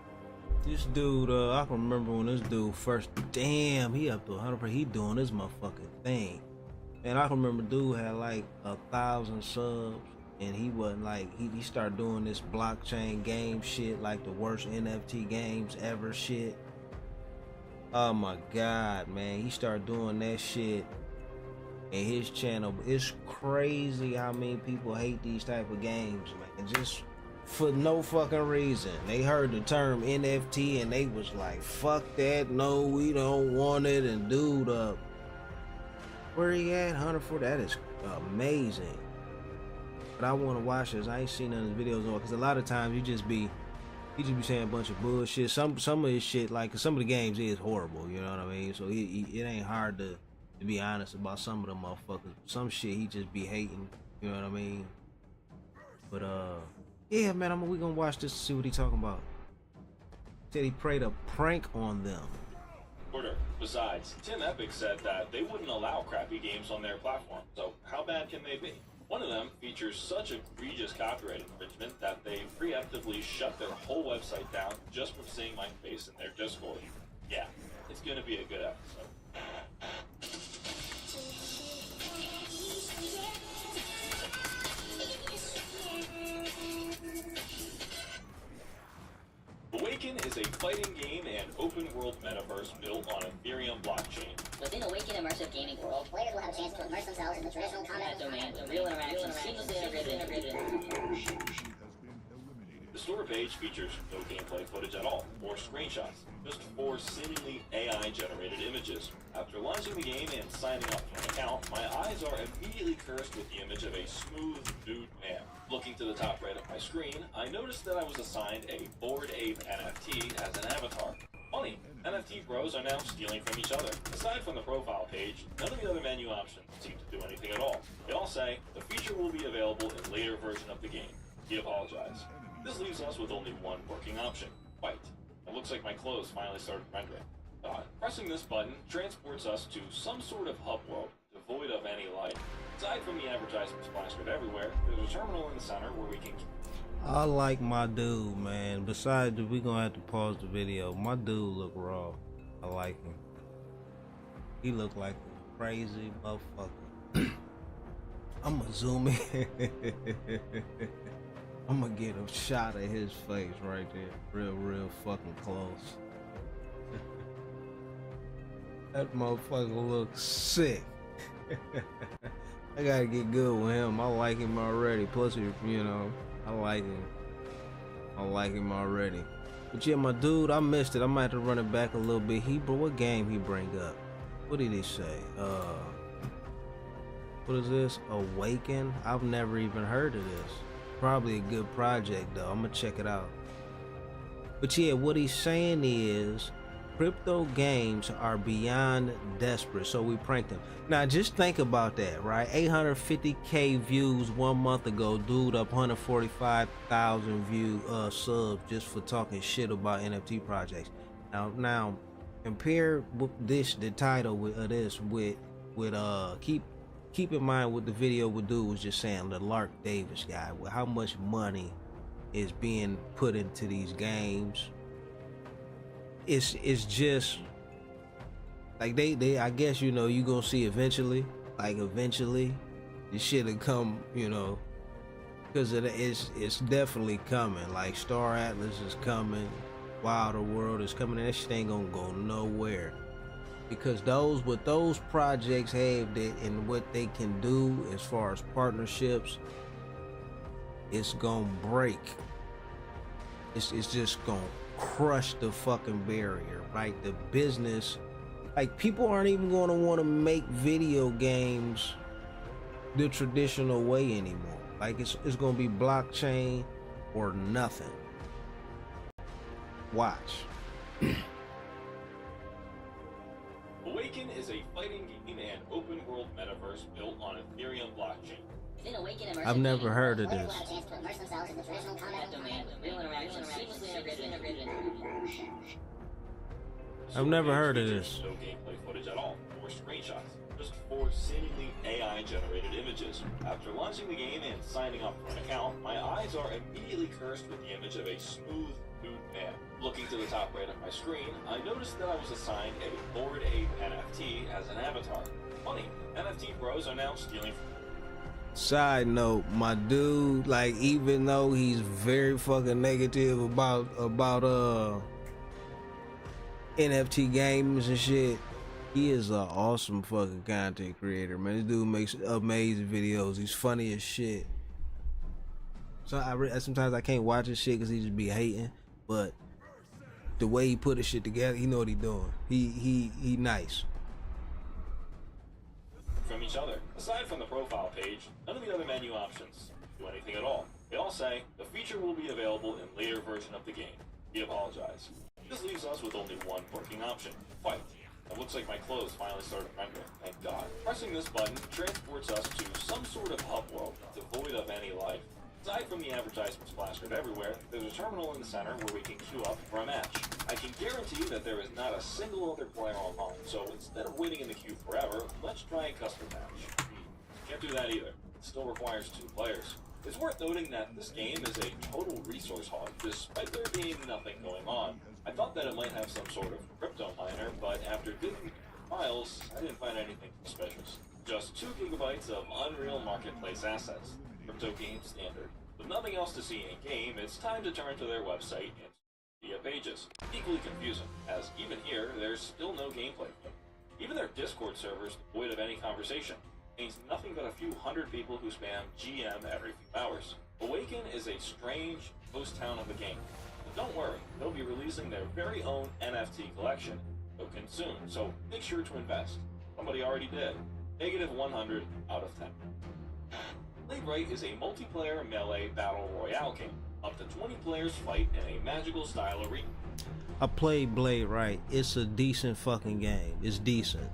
This dude, I can remember when this dude first, damn, he up to 100%, he doing this motherfucking thing. And I can remember dude had like 1,000 subs, and he wasn't like, he started doing this blockchain game shit, like the worst NFT games ever shit. Oh my God, man, he started doing that shit. And his channel, it's crazy how many people hate these type of games, man, just for no fucking reason. They heard the term NFT and they was like, fuck that, no, we don't want it, and dude up. Where he at? 104, that is amazing. But I want to watch this. I ain't seen none of his videos on, because a lot of times he just be saying a bunch of bullshit. Some of his shit, like some of the games is horrible, you know what I mean? So it ain't hard to be honest about some of them motherfuckers. Some shit he just be hating, you know what I mean? But yeah, man, we gonna watch this to see what he talking about. Said he played a prank on them. Besides, Tim Epic said that they wouldn't allow crappy games on their platform, so how bad can they be? One of them features such egregious copyright infringement that they preemptively shut their whole website down just from seeing my face in their Discord. Yeah, it's gonna be a good episode. Awaken is a fighting game and open-world metaverse built on Ethereum blockchain. Within Awaken immersive gaming world, players will have a chance to immerse themselves in the traditional combat domain, real interactions, seamlessly integrated. The store page features no gameplay footage at all, or screenshots, just 4 seemingly AI-generated images. After launching the game and signing up for an account, my eyes are immediately cursed with the image of a smooth, nude man. Looking to the top right of my screen, I noticed that I was assigned a Bored Ape NFT as an avatar. Funny, NFT bros are now stealing from each other. Aside from the profile page, none of the other menu options seem to do anything at all. They all say, the feature will be available in later version of the game. We apologize. This leaves us with only one working option, fight. It looks like my clothes finally started rendering. Pressing this button transports us to some sort of hub world, devoid of any light. Aside from the advertisements plastered everywhere, there's a terminal in the center where we can... I like my dude, man. Besides, we're gonna have to pause the video. My dude look raw. I like him. He look like a crazy motherfucker. I'ma zoom in. I'm gonna get a shot of his face right there. Real fucking close. That motherfucker looks sick. I gotta get good with him. I like him already. Plus, you know, I like him. I like him already. But yeah, my dude, I missed it. I might have to run it back a little bit. What game he bring up? What did he say? What is this? Awaken? I've never even heard of this. Probably a good project though. I'm gonna check it out. But yeah, what he's saying is crypto games are beyond desperate, so we pranked him. Now just think about that, right? 850k views 1 month ago, dude up 145,000 subs just for talking shit about NFT projects. Now compare the title of this with keep in mind what the video would do was just saying the Lark Davis guy, with how much money is being put into these games. It's just like they I guess, you know, you gonna see eventually this shit'll come, you know, because it's definitely coming. Like Star Atlas is coming, Wilder World is coming, and that shit ain't gonna go nowhere. Because what those projects have and what they can do as far as partnerships, it's gonna break. It's just gonna crush the fucking barrier, right? The business, like people aren't even gonna want to make video games the traditional way anymore. Like it's gonna be blockchain or nothing. Watch. Awaken is a fighting game and open world metaverse built on Ethereum blockchain. I've never heard of this. Players will have a chance to immerse themselves in the traditional combat domain with real interaction seamlessly integrated. I've never heard of this. No gameplay footage at all, or screenshots. Just 4 seemingly AI-generated images. After launching the game and signing up for an account, my eyes are immediately cursed with the image of a smooth, nude man. Looking to the top right of my screen, I noticed that I was assigned a Bored Ape NFT as an avatar. Funny, NFT bros are now stealing from... Side note, my dude, like, even though he's very fucking negative about NFT games and shit, he is an awesome fucking content creator, man. This dude makes amazing videos. He's funny as shit. So sometimes I can't watch his shit because he just be hating, but the way he put his shit together, he know what he doing. He nice. From each other. Aside from the profile page, none of the other menu options do anything at all. They all say, the feature will be available in later version of the game. We apologize. This leaves us with only one working option, fight. It looks like my clothes finally started rendering, thank God. Pressing this button transports us to some sort of hub world, devoid of any life. Aside from the advertisements plastered everywhere, there's a terminal in the center where we can queue up for a match. I can guarantee that there is not a single other player online, so instead of waiting in the queue forever, let's try a custom match. Can't do that either. It still requires 2 players. It's worth noting that this game is a total resource hog, despite there being nothing going on. I thought that it might have some sort of crypto miner, but after digging files, I didn't find anything suspicious. Just 2 gigabytes of Unreal Marketplace assets. Crypto game standard. With nothing else to see in-game, it's time to turn to their website and media pages. Equally confusing, as even here, there's still no gameplay. Even their Discord servers, devoid of any conversation, contains nothing but a few hundred people who spam GM every few hours. Awaken is a strange ghost town of a game. But don't worry, they'll be releasing their very own NFT collection token soon, so make sure to invest. Somebody already did. Negative 100 out of 10. Blade Right is a multiplayer melee battle royale game. Up to 20 players fight in a magical style arena. I played Blade Right. It's a decent fucking game. It's decent.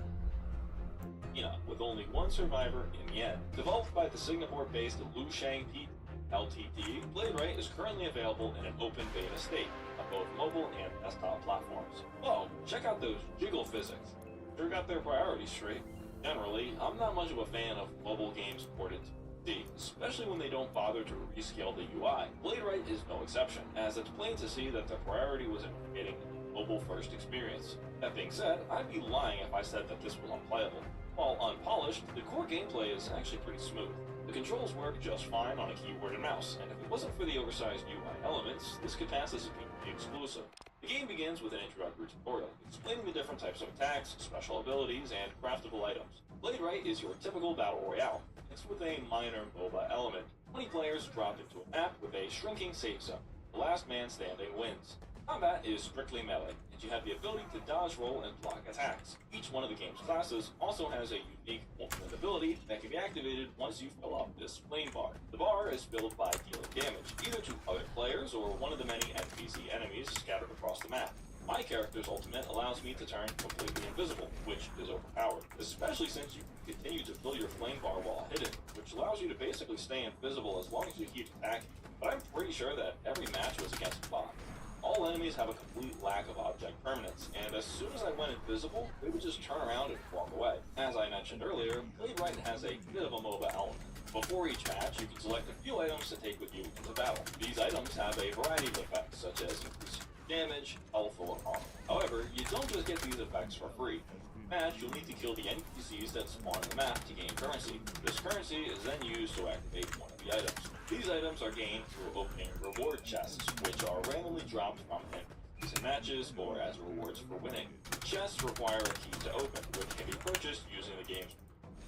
With only one survivor in the end. Developed by the Singapore-based Lu Shang Pete Ltd, Blade Right is currently available in an open beta state on both mobile and desktop platforms. Oh, check out those jiggle physics. Sure got their priorities straight. Generally, I'm not much of a fan of mobile games ported to PC, especially when they don't bother to rescale the UI. Blade Right is no exception, as it's plain to see that the priority was in creating a mobile-first experience. That being said, I'd be lying if I said that this was unplayable. While unpolished, the core gameplay is actually pretty smooth. The controls work just fine on a keyboard and mouse, and if it wasn't for the oversized UI elements, this could pass as a PC exclusive. The game begins with an introductory tutorial, explaining the different types of attacks, special abilities, and craftable items. Blade Right is your typical battle royale, mixed with a minor MOBA element. 20 players drop into a map with a shrinking safe zone. The last man standing wins. Combat is strictly melee, and you have the ability to dodge, roll, and block attacks. Each one of the game's classes also has a unique ultimate ability that can be activated once you fill up this flame bar. The bar is filled by dealing damage, either to other players or one of the many NPC enemies scattered across the map. My character's ultimate allows me to turn completely invisible, which is overpowered, especially since you can continue to fill your flame bar while hidden, which allows you to basically stay invisible as long as you keep attacking. But I'm pretty sure that every match was against a bot. All enemies have a complete lack of object permanence, and as soon as I went invisible, they would just turn around and walk away. As I mentioned earlier, Blade Right has a bit of a MOBA element. Before each match, you can select a few items to take with you into battle. These items have a variety of effects, such as increased damage, health, or armor. However, you don't just get these effects for free. In the match, you'll need to kill the NPCs that spawn on the map to gain currency. This currency is then used to activate one of the items. These items are gained through opening reward chests, which are randomly dropped from NPCs in matches or as rewards for winning. Chests require a key to open, which can be purchased using the game's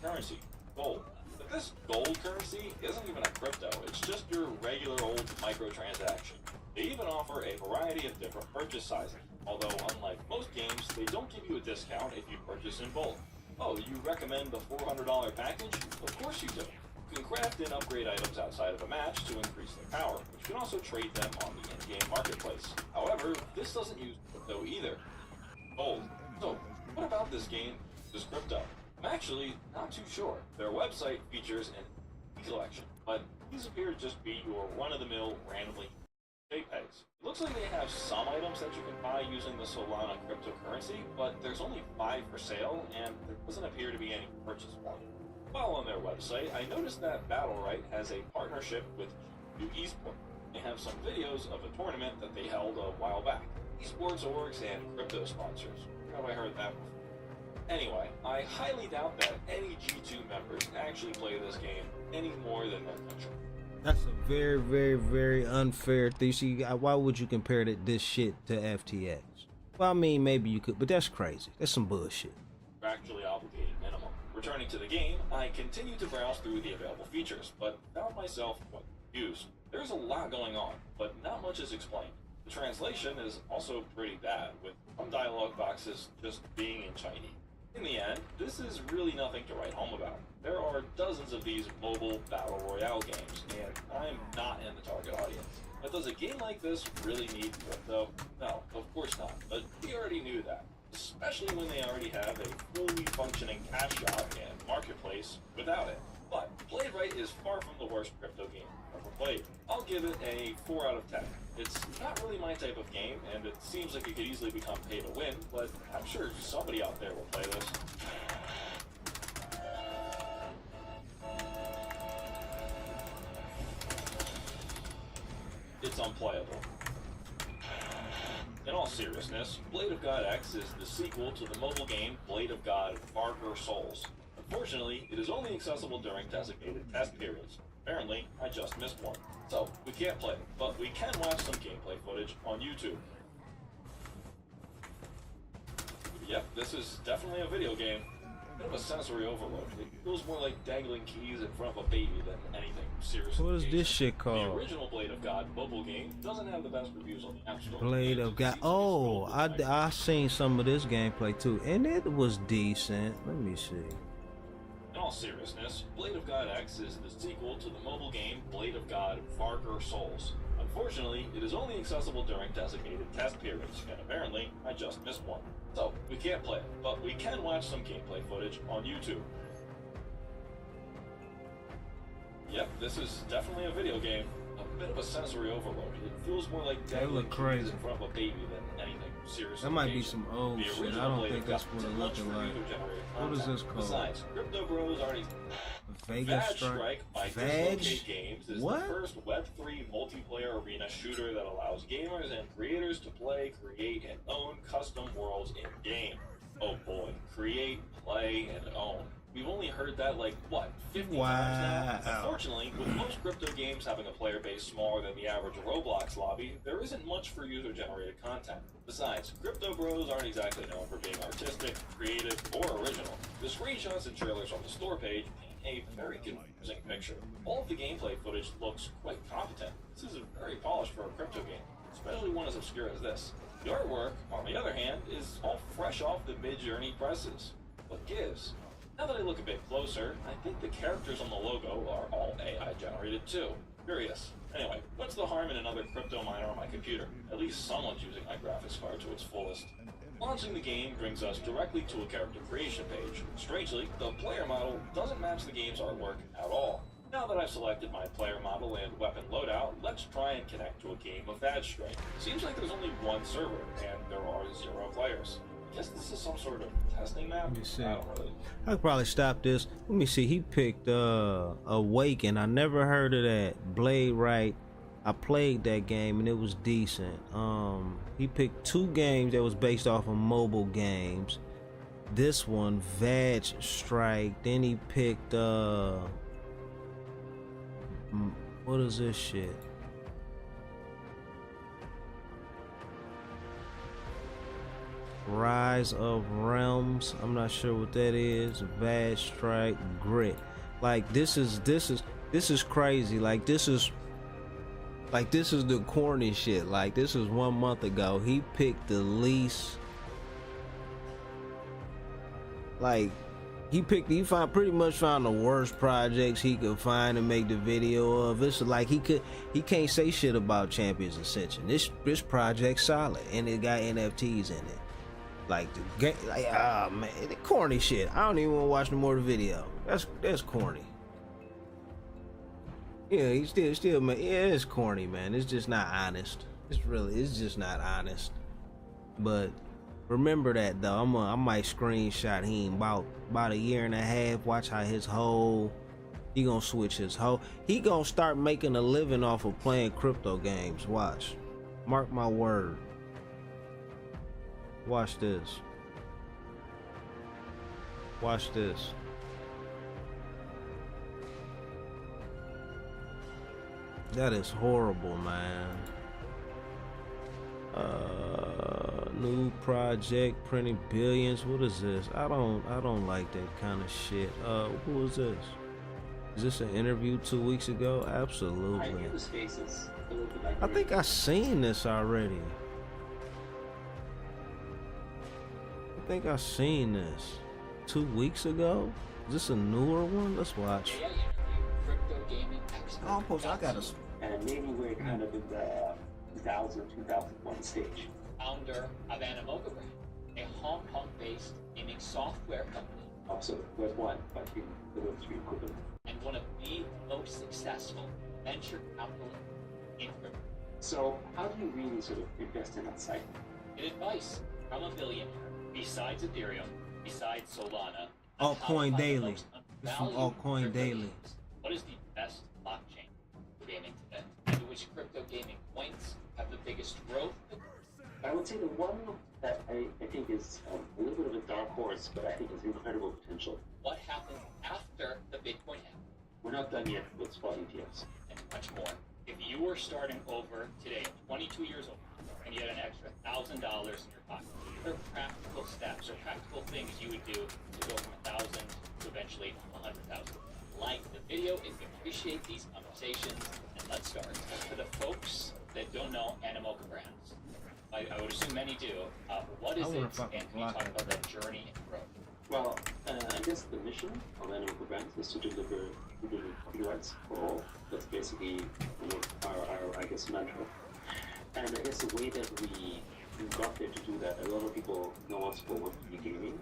currency, gold. But this gold currency isn't even a crypto, it's just your regular old microtransaction. They even offer a variety of different purchase sizes, although unlike most games, they don't give you a discount if you purchase in bulk. Oh, you recommend the $400 package? Of course you do. You can craft and upgrade items outside of a match to increase their power, but you can also trade them on the in-game marketplace. However, this doesn't use crypto either. Gold. So, what about this game is crypto? I'm actually not too sure. Their website features an e-collection, but these appear to just be your run-of-the-mill randomly JPEGs. It looks like they have some items that you can buy using the Solana cryptocurrency, but there's only 5 for sale, and there doesn't appear to be any purchase value. While on their website, I noticed that Battle Right has a partnership with Esports. They have some videos of a tournament that they held a while back. Esports orgs and crypto sponsors. Where have I heard that before? Anyway, I highly doubt that any G2 members actually play this game any more than their country. That's a very, very, very unfair thing. See, why would you compare this shit to FTX? Well, I mean, maybe you could, but that's crazy. That's some bullshit. Actually obligated minimum. Returning to the game, I continued to browse through the available features, but found myself quite confused. There's a lot going on, but not much is explained. The translation is also pretty bad, with some dialogue boxes just being in Chinese. In the end, this is really nothing to write home about. There are dozens of these mobile battle royale games, and I'm not in the target audience. But does a game like this really need crypto? No, of course not. But we already knew that, especially when they already have a fully functioning cash shop and marketplace without it. But Blade Right is far from the worst crypto game I've ever played. I'll give it a 4 out of 10. It's not really my type of game, and it seems like it could easily become pay to win, but I'm sure somebody out there will play this. It's unplayable. In all seriousness, Blade of God X is the sequel to the mobile game Blade of God Farger Souls. Unfortunately, it is only accessible during designated test periods. Apparently, I just missed one. So, we can't play, but we can watch some gameplay footage on YouTube. Yep, this is definitely a video game. Bit of a sensory overload. It feels more like dangling keys in front of a baby than anything seriously. What is this shit The called? original Blade of God mobile game doesn't have the best reviews on the App Store. Blade of God. Oh, I seen some of this gameplay too, and it was decent. Let me see. In all seriousness, Blade of God X is the sequel to the mobile game Blade of God Varker Souls. Unfortunately, it is only accessible during designated test periods, and apparently, I just missed one. So, we can't play it, but we can watch some gameplay footage on YouTube. Yep, this is definitely a video game. A bit of a sensory overload. It feels more like They dangling look crazy. keys in front of a baby than anything serious. That might be some old The shit. original I don't Blade think of that's God what it didn't launch looking for like. user-generated What is content. this called? Besides, Crypto Bros already Vegas Vag Strike. by Vag? Dislocate Games is What? the first Web3 multiplayer arena shooter that allows gamers and creators to play, create, and own custom worlds in-game. Oh boy, create, play, and own. We've only heard that like, what, 50 times now? Unfortunately, with most crypto games having a player base smaller than the average Roblox lobby, there isn't much for user-generated content. Besides, Crypto Bros aren't exactly known for being artistic, creative, or original. The screenshots and trailers on the store page paint a very confusing picture. All of the gameplay footage looks quite competent. This is very polished for a crypto game, especially one as obscure as this. The artwork, on the other hand, is all fresh off the mid-journey presses. What gives? Now that I look a bit closer, I think the characters on the logo are all AI generated too. Curious. Anyway, what's the harm in another crypto miner on my computer? At least someone's using my graphics card to its fullest. Launching the game brings us directly to a character creation page. Strangely, the player model doesn't match the game's artwork at all. Now that I've selected my player model and weapon loadout, let's try and connect to a game of Vag Strike. Seems like there's only one server, and there are 0 players. I guess this is some sort of testing map? Let me see. I don't really... I could probably stop this. Let me see. He picked Awaken. I never heard of that. Blade Right. I played that game and it was decent. He picked 2 games that was based off of mobile games. This one, Vag Strike. Then he picked what is this shit? Rise of Realms. I'm not sure what that is. Vag Strike, Grit. Like this is crazy. Like this is the corny shit. Like this is 1 month ago. He picked the least. Like he pretty much found the worst projects he could find and make the video of. It's like he can't say shit about Champions Ascension. This project's solid and it got NFTs in it. Like the game, like man, the corny shit. I don't even want to watch no more of the video. That's corny. Yeah, he still man. Yeah, it's corny, man. It's just not honest. It's just not honest. But remember that though. I might screenshot him about a year and a half. Watch how he gonna switch his whole. He gonna start making a living off of playing crypto games. Watch, mark my word. Watch this. Watch this. That is horrible, man. New project, printing billions. What is this? I don't like that kind of shit. Who is this? Is this an interview 2 weeks ago? Absolutely. I think I seen this already. I think I seen this 2 weeks ago. Is this a newer one? Let's watch. Oh, I got us. And maybe we're kind of in the 2000, 2001 stage. Founder of Animoca Brand, a Hong Kong-based gaming software company, Also, Web 1, but in the Web 3 equivalent. and one of the most successful venture capitalists in crypto. So, how do you really sort of invest in that site? Get advice from a billionaire. Besides Ethereum, besides Solana, Altcoin how to find the Daily. most It's from valued Altcoin crypto Daily. games. What is the best blockchain for gaming today? And which crypto gaming coins have the biggest growth? I would say the one that I think is a little bit of a dark horse, but I think has incredible potential. What happens after the Bitcoin halving? We're not done yet with spot ETFs. And much more. If you were starting over today, 22 years old, and you had an extra $1,000 in your pocket, what are practical steps or practical things you would do to go from $1,000 100,000. Like the video if you appreciate these conversations, and let's start. For the folks that don't know Animoca Brands, I would assume many do. What is it, and can you talk about that journey and growth? Well, I guess the mission of Animal Brands is to deliver copyrights for all. That's basically our I guess mantra. And I guess the way that we got there to do that, a lot of people know us for Web3 gaming,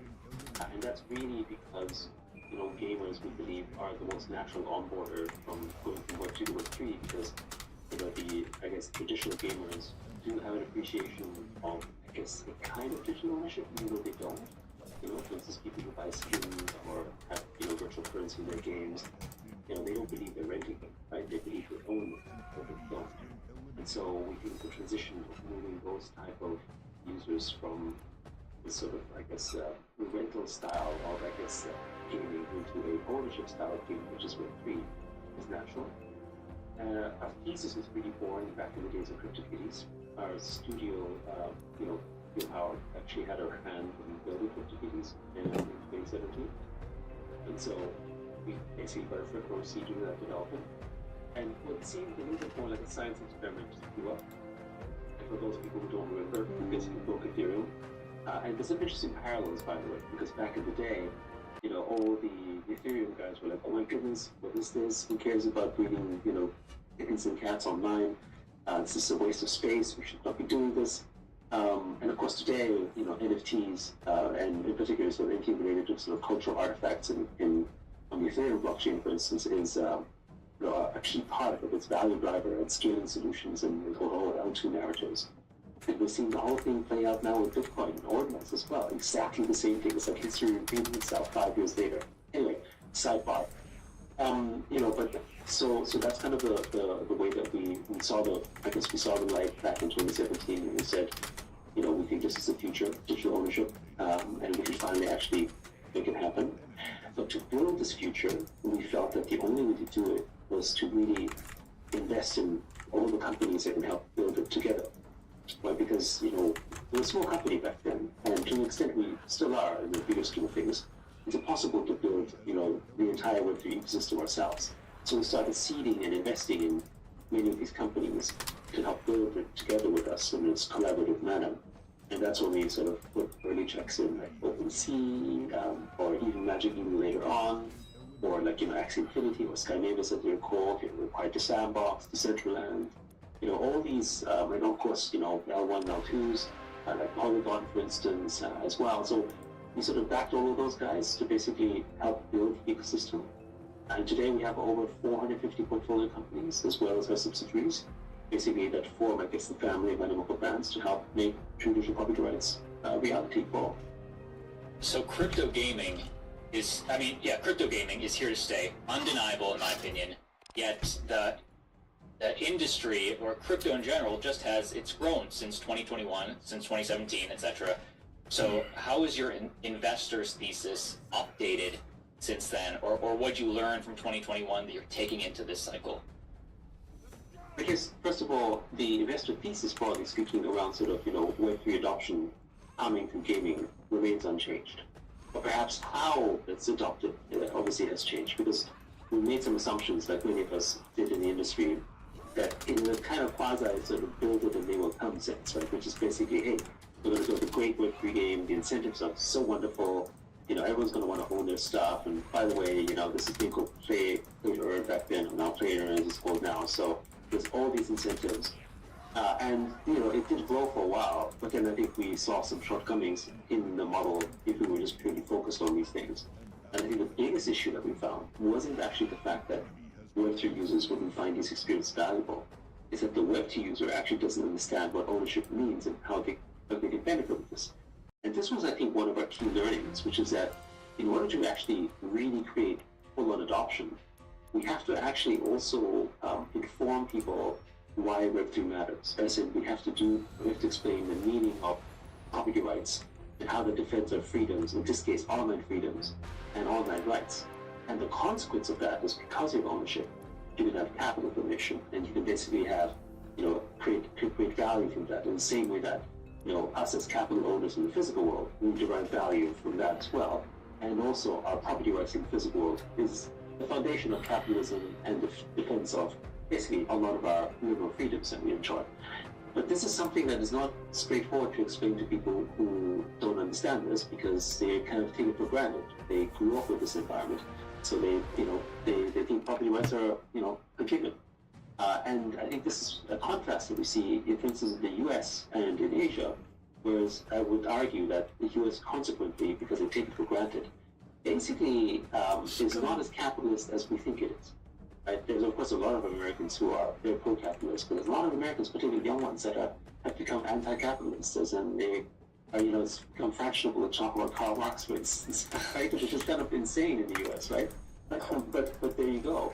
and that's really because gamers we believe are the most natural onboarder from going from Web2 to Web3 because the I guess traditional gamers do have an appreciation of I guess a kind of digital ownership, even though they don't. For instance, people who buy skins or have virtual currency in their games, they don't believe they're renting them, right? They believe they own them, but they don't. And so we think the transition of moving those type of users from this sort of, I guess, rental style of, I guess, gaming into a ownership style of gaming, which is Web3, is natural. Our thesis was really born back in the days of CryptoKitties. Our studio, Bill Howard actually had our hand in building CryptoKitties in 2017. And so we basically got a front row seat to that development. And what seemed a little bit more like a science experiment grew up. And for those people who don't remember, we basically broke Ethereum. And there's some interesting parallels, by the way, because back in the day, all the Ethereum guys were like, oh my goodness, what is this? Who cares about breeding, kittens and cats online? This is a waste of space. We should not be doing this. And of course, today, NFTs and in particular, sort of anything related to sort of cultural artifacts on the Ethereum blockchain, for instance, is a key part of its value driver and scaling solutions and the whole L2 narratives. And we're seeing the whole thing play out now with Bitcoin and Ordinals as well. Exactly the same thing. It's like history repeating itself 5 years later. Anyway, sidebar. But so that's kind of the way that we saw the light back in 2017, and we said, we think this is the future, digital ownership, and we can finally actually make it happen. But to build this future, we felt that the only way to do it was to really invest in all the companies that can help build it together. Right? Because, we're a small company back then, and to an extent we still are in the bigger scheme of things. It's impossible to build, the entire Web3 ecosystem ourselves. So we started seeding and investing in many of these companies to help build it together with us in this collaborative manner. And that's when we sort of put early checks in, like OpenSea, or even Magic even later on, or like, Axie Infinity or Skynavis as they're called, Quiet to Sandbox, Decentraland, all these, and of course, L1, L2s, like Polygon, for instance, as well. So we sort of backed all of those guys to basically help build the ecosystem. And today we have over 450 portfolio companies, as well as our subsidiaries, basically that form, I guess, the family of Animoca Brands to help make true digital property rights reality for all. So crypto gaming is here to stay, undeniable in my opinion, yet the industry, or crypto in general, it's grown since 2021, since 2017, etc. So how is your investors' thesis updated since then, or what you learned from 2021 that you're taking into this cycle? I guess, first of all, the investor thesis, broadly speaking, around sort of, Web3 adoption coming from gaming remains unchanged. But perhaps how it's adopted obviously has changed, because we made some assumptions, like many of us did in the industry, that in the kind of quasi sort of build it and they will come sense, right? Which is basically, hey, we're going to build a great Web3 game, the incentives are so wonderful, everyone's going to want to own their stuff, and by the way, this is being called playtoearn back then, and now playtoearn as it's called now, so there's all these incentives. And, it did grow for a while, but then I think we saw some shortcomings in the model if we were just purely focused on these things. And I think the biggest issue that we found wasn't actually the fact that Web3 users wouldn't find these experiences valuable. It's that the Web2 user actually doesn't understand what ownership means and how they can benefit from this. And this was, I think, one of our key learnings, which is that in order to actually really create full-on adoption, we have to actually also inform people why Web3 matters. As in, we have to explain the meaning of property rights and how that defends our freedoms, in this case, online freedoms and online rights. And the consequence of that is because of ownership, you can have capital formation, and you can basically have, create value from that in the same way that, us as capital owners in the physical world, we derive value from that as well. and also our property rights in the physical world is the foundation of capitalism and the defense of basically a lot of our liberal freedoms that we enjoy. But this is something that is not straightforward to explain to people who don't understand this, because they kind of take it for granted. They grew up with this environment, so they think property rights are, a given. And I think this is a contrast that we see, for instance, in the US and in Asia, whereas I would argue that the US, consequently, because they take it for granted, basically is not as capitalist as we think it is. Right? There's, of course, a lot of Americans who are pro-capitalist, but there's a lot of Americans, particularly young ones, that have become anti-capitalists, and they are, it's become fashionable to talk about Karl Marx, for instance, right? Which is just kind of insane in the US, right? But there you go.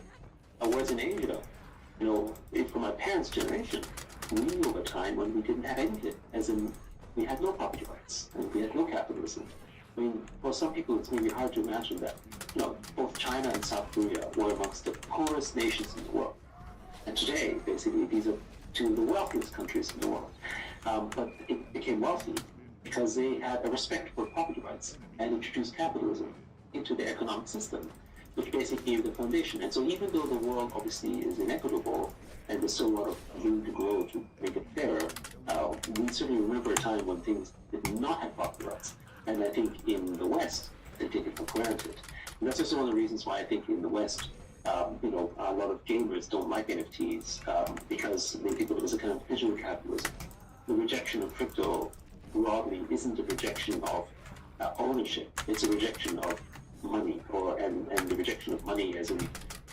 Whereas in Asia, from my parents' generation, we knew of a time when we didn't have anything, as in we had no property rights and we had no capitalism. I mean, for some people, it's maybe hard to imagine that, both China and South Korea were amongst the poorest nations in the world. And today, basically, these are two of the wealthiest countries in the world. But it became wealthy because they had a respect for property rights and introduced capitalism into their economic system, which basically gave the foundation. And so even though the world obviously is inequitable and there's still a lot of room to grow to make it fairer, we certainly remember a time when things did not have property rights. And I think in the West, they take it for granted. And that's also one of the reasons why I think in the West, a lot of gamers don't like NFTs because they think of it as a kind of digital capitalism. The rejection of crypto broadly isn't a rejection of ownership. It's a rejection of money, and the rejection of money as in,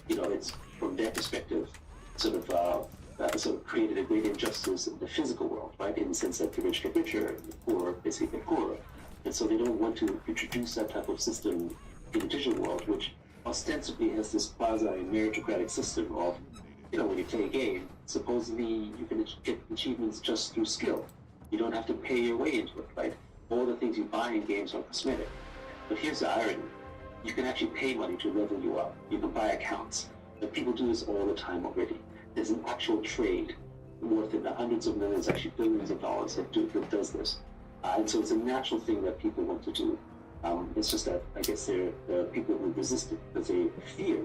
it's from their perspective sort of created a great injustice in the physical world, right? In the sense that the rich get richer and the poor basically get poorer. And so they don't want to introduce that type of system in the digital world, which ostensibly has this quasi-meritocratic system of, when you play a game, supposedly you can get achievements just through skill. You don't have to pay your way into it, right? All the things you buy in games are cosmetic. But here's the irony. You can actually pay money to level you up. You can buy accounts. But people do this all the time already. There's an actual trade worth in the hundreds of millions, actually billions of dollars that does this. And so it's a natural thing that people want to do. It's just that I guess there are people who resist it because they fear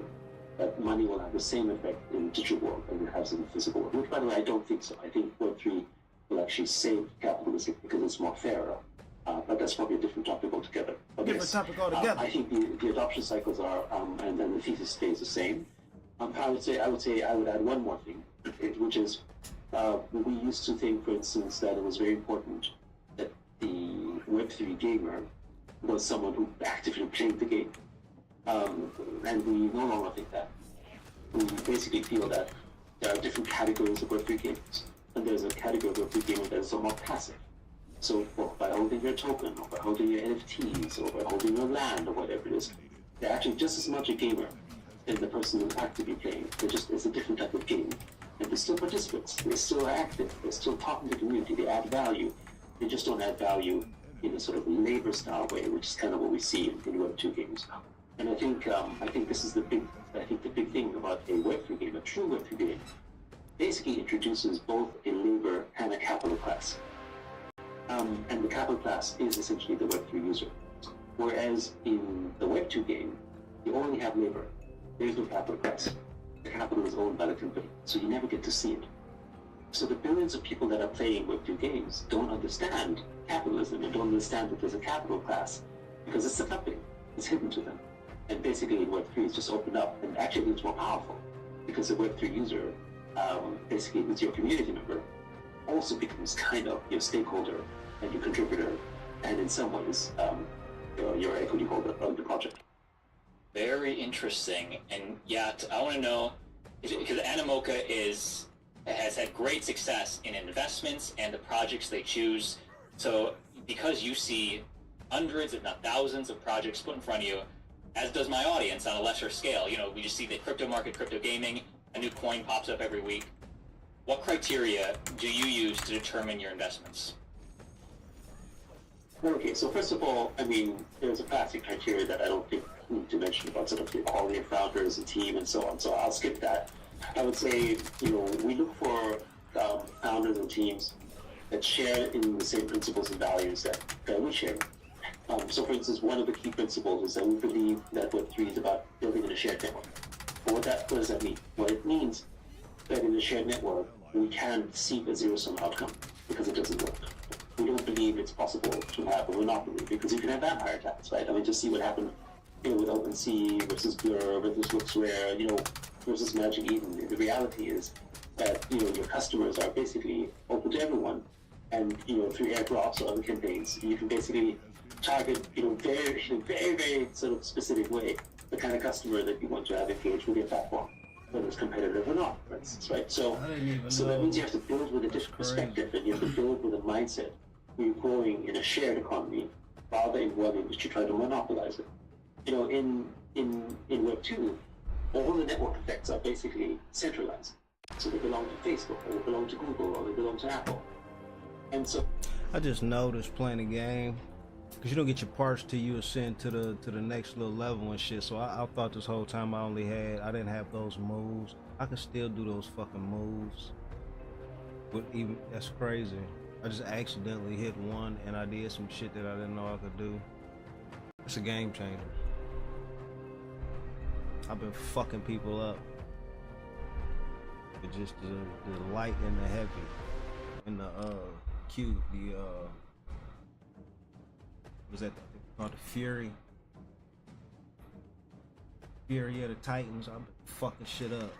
that money will have the same effect in the digital world as it has in the physical world. Which, by the way, I don't think so. I think Web3 will actually save capitalism because it's more fairer. But that's probably a different topic altogether. But Different topic altogether. I think the adoption cycles are, and then the thesis stays the same. I would add one more thing, which is we used to think, for instance, that it was very important that the Web3 gamer was someone who actively played the game. And we no longer think that. We basically feel that there are different categories of Web3 gamers. And there's a category of Web3 gamer that is somewhat passive. So by holding your token, or by holding your NFTs, or by holding your land, or whatever it is, they're actually just as much a gamer as the person who's actively playing. It's a different type of game. And they're still participants. They still are active. They're still talking to the community. They add value. They just don't add value in a sort of labor-style way, which is kind of what we see in Web2 games. And I think this is the big thing about a Web3 game, a true Web3 game, basically introduces both a labor and a capital class. And the capital class is essentially the Web3 user. Whereas in the Web2 game, you only have labor. There's no capital class. The capital is owned by the company, so you never get to see it. So the billions of people that are playing Web2 games don't understand capitalism and don't understand that there's a capital class because it's a company. It's hidden to them. And basically in Web3 it's just opened up, and actually it's more powerful because the Web3 user, basically who's your community member, also becomes kind of your stakeholder and your contributor, and in some ways your equity holder of the project. Very interesting. And yet I want to know, because Animoca has had great success in investments and the projects they choose. So because you see hundreds, if not thousands, of projects put in front of you, as does my audience on a lesser scale, we just see the crypto market, crypto gaming, a new coin pops up every week. What criteria do you use to determine your investments? Okay, so first of all, there's a classic criteria that I don't think we need to mention about sort of the quality of founders, the team, and so on. So I'll skip that. I would say, we look for founders and teams that share in the same principles and values that we share. So, for instance, one of the key principles is that we believe that Web3 is about building in a shared network. But what does that mean? Well, it means that in a shared network, we can't seek a zero-sum outcome because it doesn't work. We don't believe it's possible to have a monopoly because you can have vampire attacks, right? I mean, just see what happened, with OpenSea versus Blur versus Looksrare, versus Magic Eden. The reality is that, your customers are basically open to everyone. And, through airdrops or other campaigns, you can basically target, very, very, very sort of specific way the kind of customer that you want to have engaged with your platform, whether it's competitive or not, for instance, right? So that means you have to build with a different perspective, and you have to build with a mindset where you're growing in a shared economy rather in one in which you try to monopolize it. In Web2, all the network effects are basically centralized. So they belong to Facebook, or they belong to Google, or they belong to Apple. And so I just noticed playing the game, because you don't get your parts till you ascend to the next little level and shit. So I thought this whole time I didn't have those moves. I can still do those fucking moves. But even that's crazy. I just accidentally hit one and I did some shit that I didn't know I could do. It's a game changer. I've been fucking people up. But just the light and the heavy and the cube, was that called the Fury of the Titans. I've been fucking shit up.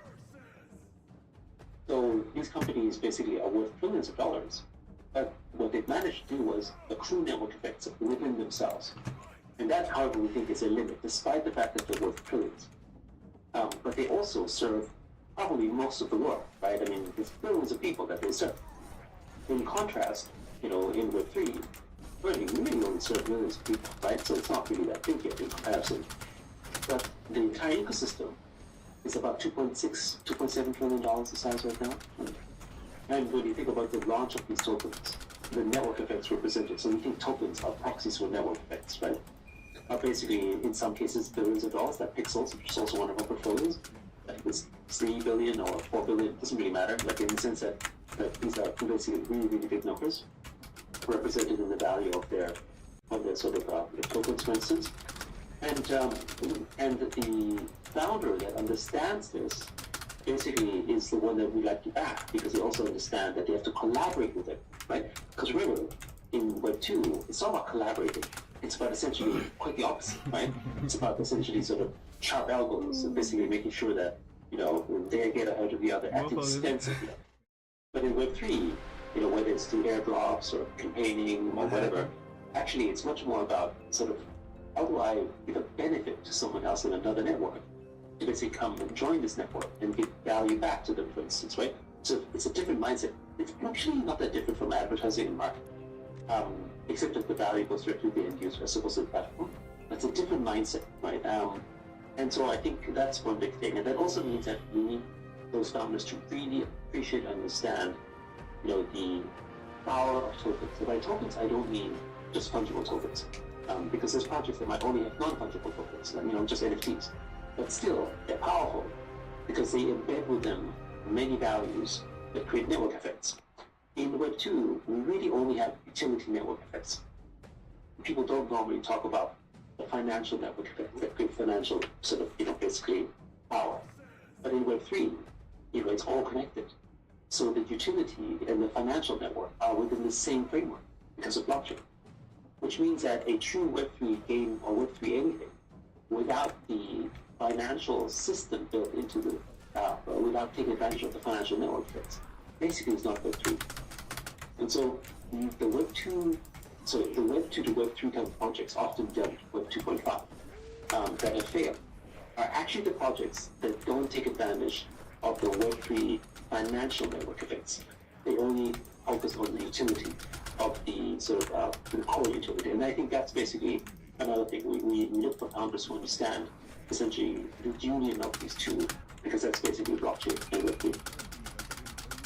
So these companies basically are worth billions of dollars, but what they've managed to do was accrue network effects within themselves. And that, however, we think is a limit, despite the fact that they're worth trillions. But they also serve probably most of the world, right? I mean, there's billions of people that they serve. In contrast, in Web3, we really only serve millions of people, right? So it's not really that big yet in comparison. But the entire ecosystem is about $2.7 trillion in size right now. And when you think about the launch of these tokens, the network effects represented, so we think tokens are proxies for network effects, right? Are basically, in some cases, billions of dollars, like Pixels, which is also one of our portfolios. I think it's 3 billion or 4 billion, doesn't really matter, like in the sense that these are basically really, really big numbers represented in the value of their sort of tokens, for instance. And the founder that understands this basically is the one that we like to back, because they also understand that they have to collaborate with it, right? Because remember, in Web2, it's not about collaborating. It's about essentially quite the opposite, right? It's about essentially sort of sharp elbows and basically making sure that, they get ahead of the other at the expense of the other. But in Web3, whether it's through airdrops or campaigning or whatever, actually it's much more about sort of how do I give a benefit to someone else in another network to basically come and join this network and give value back to them, for instance, right? So it's a different mindset. It's actually not that different from advertising and marketing, except that the value goes directly to the end user as opposed to the platform. It's a different mindset, right? And so I think that's one big thing. And that also means that we need those founders to really appreciate and understand, the power of tokens. So by tokens, I don't mean just fungible tokens, because there's projects that might only have non-fungible tokens, just NFTs. But still, they're powerful because they embed with them many values that create network effects. In Web2, we really only have utility network effects. People don't normally talk about the financial network effect that create financial sort of, basically power. But in Web3, it's all connected. So the utility and the financial network are within the same framework because of blockchain, which means that a true Web3 game or Web3 anything, without the financial system built into the, without taking advantage of the financial network effects, basically is not Web3. And so the Web2 to Web3 kind of projects, often dubbed Web 2.5, that have failed, are actually the projects that don't take advantage of the Web3 financial network effects. They only focus on the utility of the sort of the core utility. And I think that's basically another thing. We look for founders who understand essentially the union of these two, because that's basically blockchain and Web3.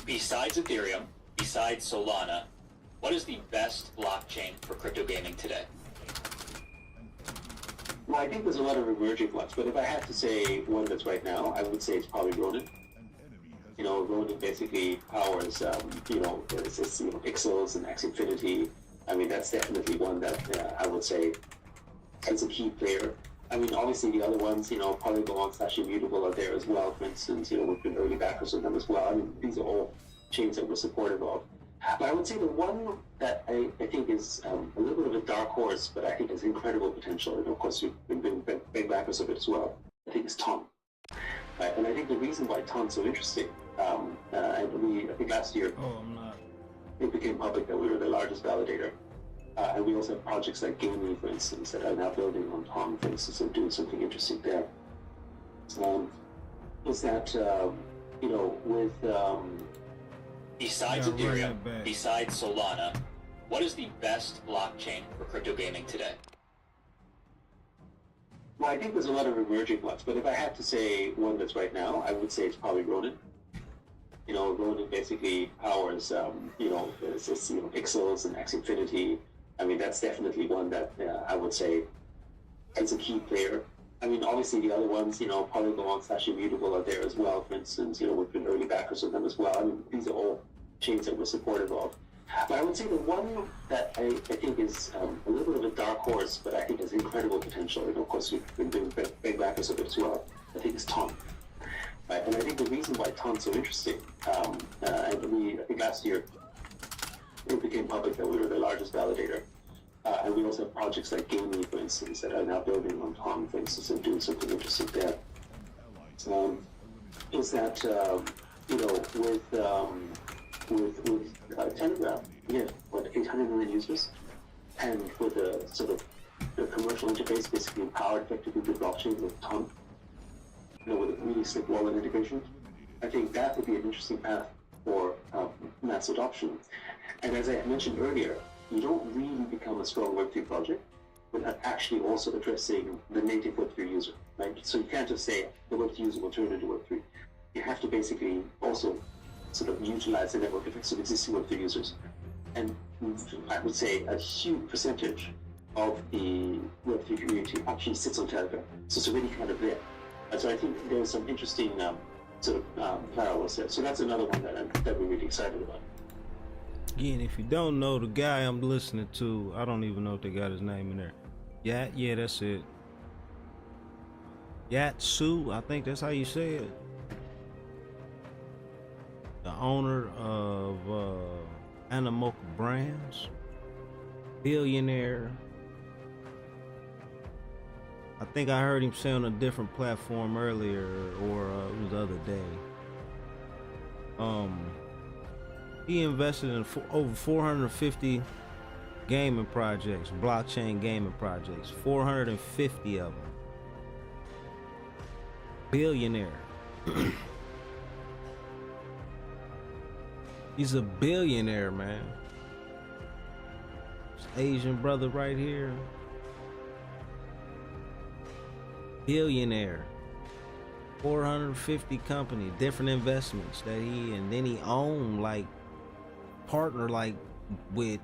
Besides Ethereum, besides Solana, what is the best blockchain for crypto gaming today? Well, I think there's a lot of emerging ones, but if I had to say one that's right now, I would say it's probably Ronin. Ronin basically powers, it's Pixels and X Infinity, I mean, that's definitely one that I would say is a key player. I mean, obviously the other ones, Polygon / Immutable are there as well. For instance, we've been early backers of them as well. I mean, these are all chains that we're supportive of. But I would say the one that I think is a little bit of a dark horse, but I think has incredible potential, and of course we've been big backers of it as well, I think is Ton. And I think the reason why Ton's so interesting, I think last year, it became public that we were the largest validator. And we also have projects like Gamey, for instance, that are now building on Tom, for instance, and doing something interesting there. Is that, with... Besides Ethereum, besides Solana, what is the best blockchain for crypto gaming today? Well, I think there's a lot of emerging ones, but if I had to say one that's right now, I would say it's probably Ronin. Ronin basically powers, Pixels and X Infinity. I mean, that's definitely one that I would say is a key player. I mean, obviously the other ones, Polygon / Immutable are there as well. For instance, we've been early backers of them as well. I mean, these are all chains that we're supportive of. But I would say the one that I think is a little bit of a dark horse, but I think has incredible potential, and of course we've been doing big backers of it as well, I think is Ton. And I think the reason why Ton's so interesting, I think last year it became public that we were the largest validator. And we also have projects like Gamey, for instance, that are now building on Tom, for instance, and doing something interesting there. Is that, with Telegram, we have, 800 million users, and with a sort of the commercial interface basically powered effectively the blockchain with Tom, with a really slick wallet integration. I think that would be an interesting path for mass adoption. And as I mentioned earlier, you don't really become a strong Web3 project without actually also addressing the native Web3 user, right? So you can't just say the Web2 user will turn into Web3. You have to basically also sort of utilize the network effects of existing Web3 users. And I would say a huge percentage of the Web3 community actually sits on Telegram. So it's already kind of there. And so I think there's some interesting parallels there. So that's another one that we're really excited about. Again, if you don't know the guy I'm listening to, I don't even know if they got his name in there. Yeah, that's it. Yatsu, I think that's how you say it. The owner of Animoca Brands, billionaire. I think I heard him say on a different platform earlier, or it was the other day. He invested in over 450 gaming projects, blockchain gaming projects, 450 of them. Billionaire. He's a billionaire, man. This Asian brother right here. Billionaire. 450 companies, different investments that and then he owned partner with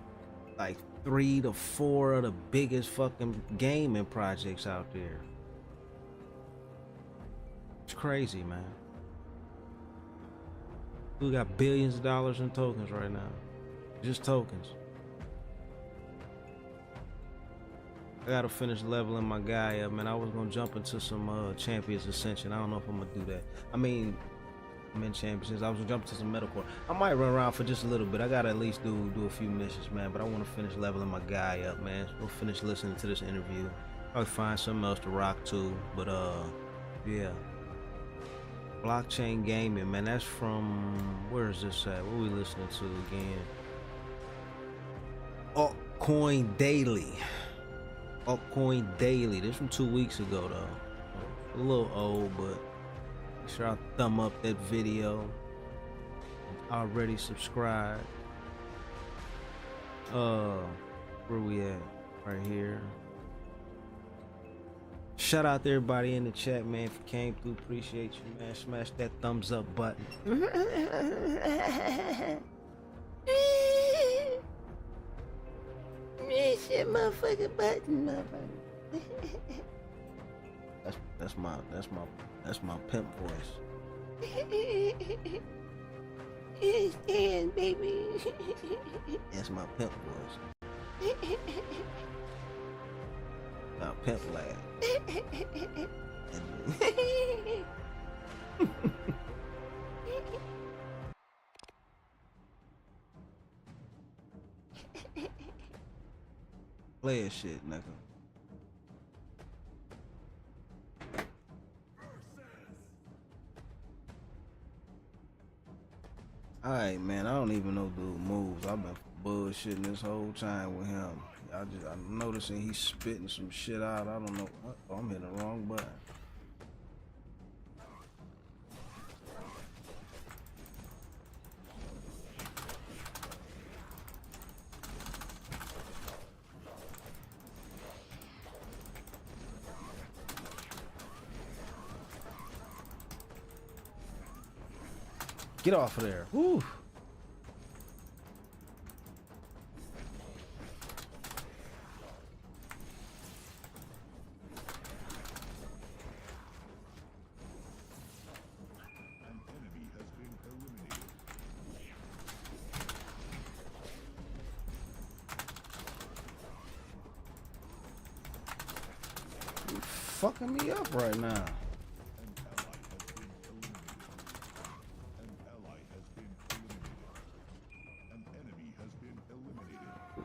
3 to 4 of the biggest fucking gaming projects out there. It's crazy, man. We got billions of dollars in tokens right now. Just tokens. I gotta finish leveling my guy up, man. I was gonna jump into some Champions Ascension. I don't know if I'm gonna do that. I mean, I'm in Champions. I was gonna jump to some Metalcore. I might run around for just a little bit. I gotta at least do a few missions, man. But I want to finish leveling my guy up, man. We'll finish listening to this interview. Probably find something else to rock to. But yeah. Blockchain gaming, man. That's from, where is this at? What are we listening to again? Altcoin Daily. Altcoin Daily. This from 2 weeks ago though. A little old, but make sure I thumb up that video. Already subscribed. Where we at? Right here. Shout out to everybody in the chat, man. If you came through, appreciate you, man. Smash that thumbs up button. Smash that motherfucking button, motherfucker. That's my pimp voice. Stand, baby. That's my pimp voice. Pep lad. Player shit, nigga. Alright, man, I don't even know dude moves. I've been bullshitting this whole time with him. I'm noticing he's spitting some shit out. I don't know. Oh, I'm hitting the wrong button. Get off of there. Whew. You're fucking me up right now.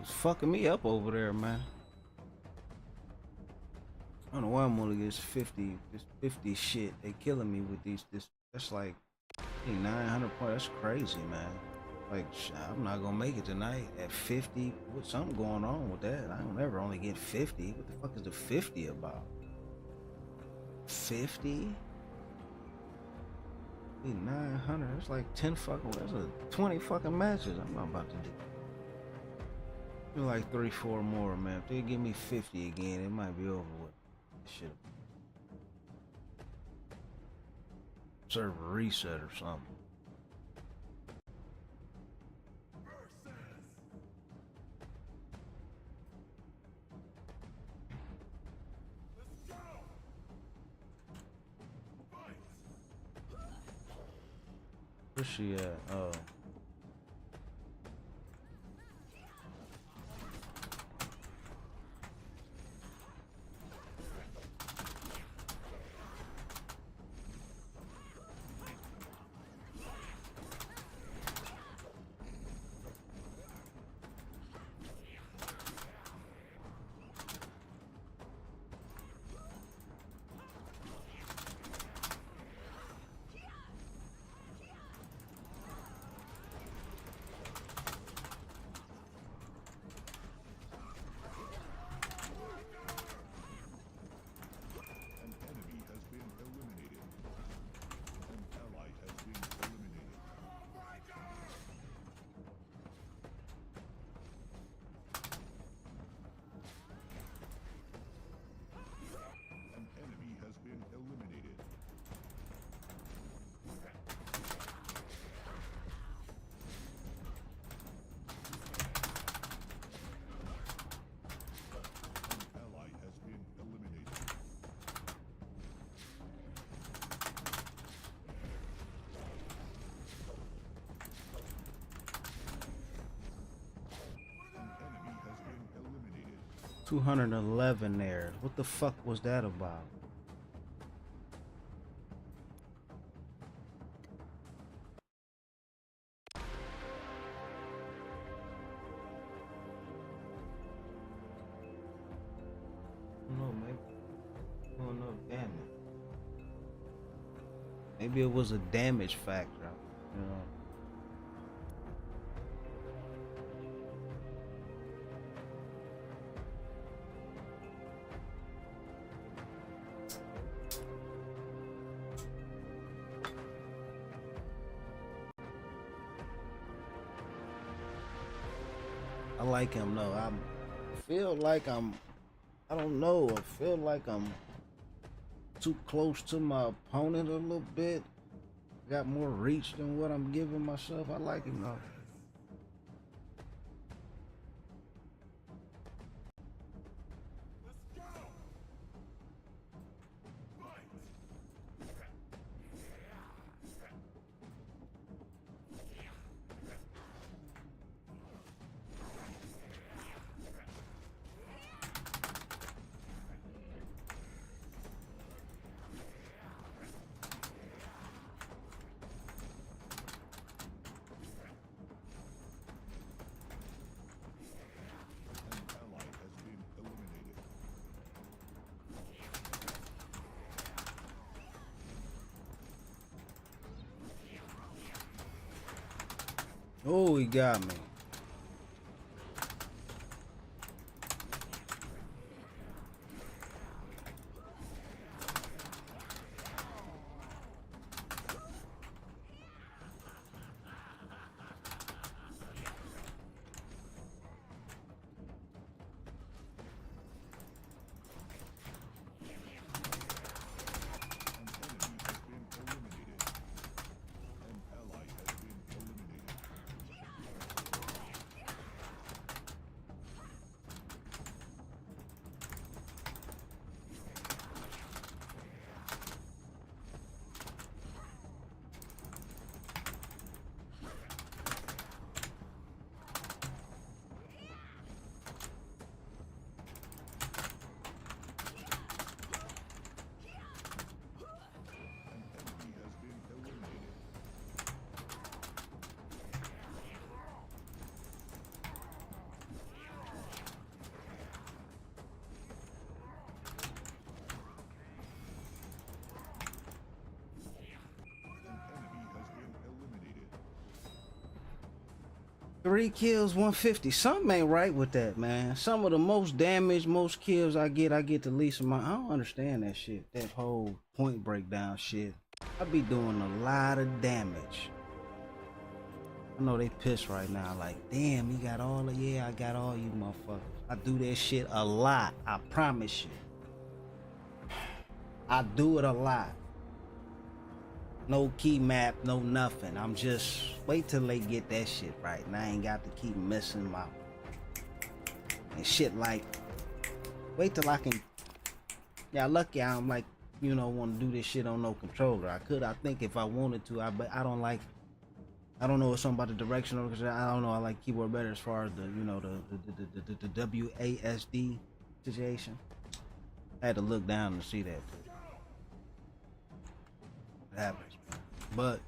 Fucking me up over there, man. I don't know why I'm only this 50 shit. They killing me with this. That's like 900 points. That's crazy, man. Like, I'm not gonna make it tonight at 50. What's something going on with that? I don't ever only get 50. What the fuck is the 50 about? 50? 900. It's like 10 fucking. That's a 20 fucking matches. I'm not about to do. Like 3-4 more, man. If they give me 50 again, it might be over with. Shit. Server reset or something. Where's she at? Oh. $211 there. What the fuck was that about? No, maybe. Oh no, damn it. Maybe it was a damage factor, you know. I like him though. I feel like I don't know. I feel like I'm too close to my opponent a little bit. Got more reach than what I'm giving myself. I like him though. Oh, he got me. Three kills, 150. Something ain't right with that, man. Some of the most damage, most kills I get the least amount. I don't understand that shit. That whole point breakdown shit. I be doing a lot of damage. I know they pissed right now, like, damn, you got all of, yeah, I got all you motherfuckers. I do that shit a lot. I promise you. I do it a lot. No key map, no nothing. I'm just wait till they get that shit right, and I ain't got to keep missing my and shit. Like, wait till I can. Yeah, lucky I'm like, you know, want to do this shit on no controller. I could, I think, if I wanted to. But I don't like. I don't know what's something about the directional because I don't know. I like keyboard better as far as the, you know, the WASD situation. I had to look down to see that. It happens. But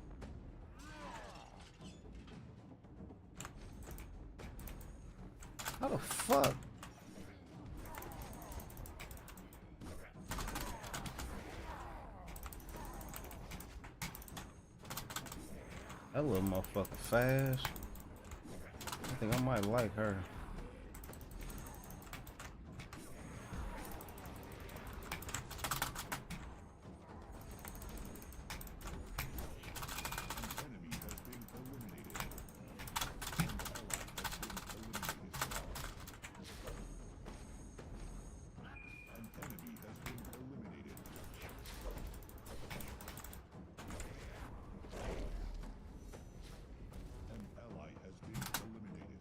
how the fuck? That little motherfucker fast. I think I might like her.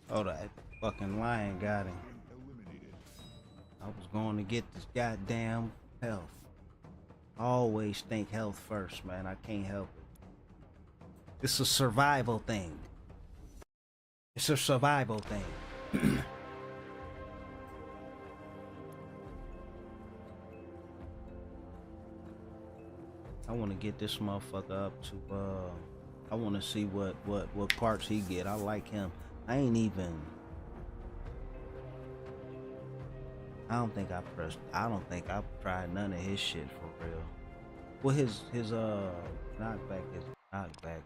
Oh, that fucking lion got him. I was going to get this goddamn health. I always think health first, man. I can't help it. It's a survival thing. It's a survival thing. I want to get this motherfucker up to, I want to see what parts he get. I like him. I don't think I've tried none of his shit for real. Well, his knockback is knockback.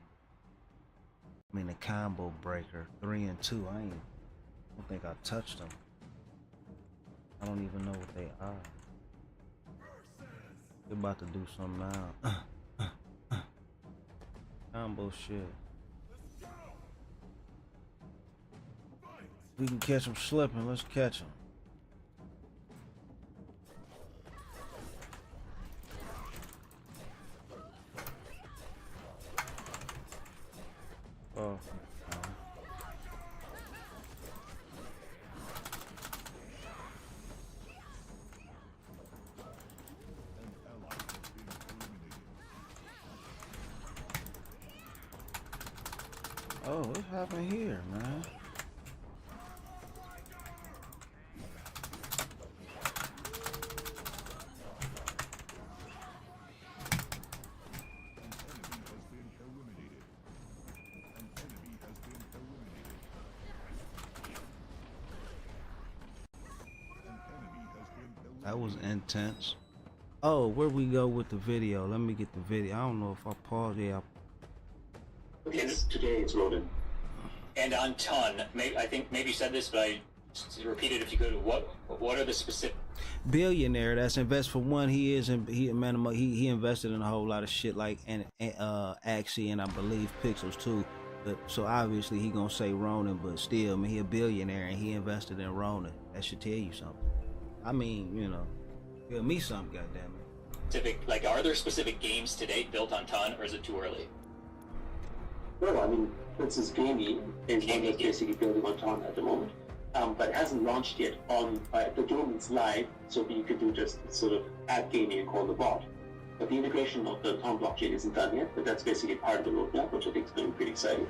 I mean, the combo breaker 3 and 2. I don't think I touched them. I don't even know what they are. They're about to do something now. Combo shit. We can catch him slipping. Let's catch him. Oh. Oh, what happened here, man? That was intense. Oh, where we go with the video? Let me get the video. I don't know if I pause. Yeah. Yes, today it's loaded. And on ton, I think maybe you said this, but I repeat it if you could. What are the specific? Billionaire that's invest for one. He invested in a whole lot of shit like Axie and I believe Pixels too. But, so obviously he gonna say Ronin, but still, I mean, he a billionaire and he invested in Ronin. That should tell you something. I mean, you know, tell me something, goddamn it. Specific, like, are there specific games today built on ton, or is it too early? Well, I mean, for instance, Gamey is one that's basically building on ton at the moment. But it hasn't launched yet on the game is live, so you could do just sort of add gaming and call the bot. But the integration of the Tom blockchain isn't done yet, but that's basically part of the roadmap, which I think is going to be pretty exciting.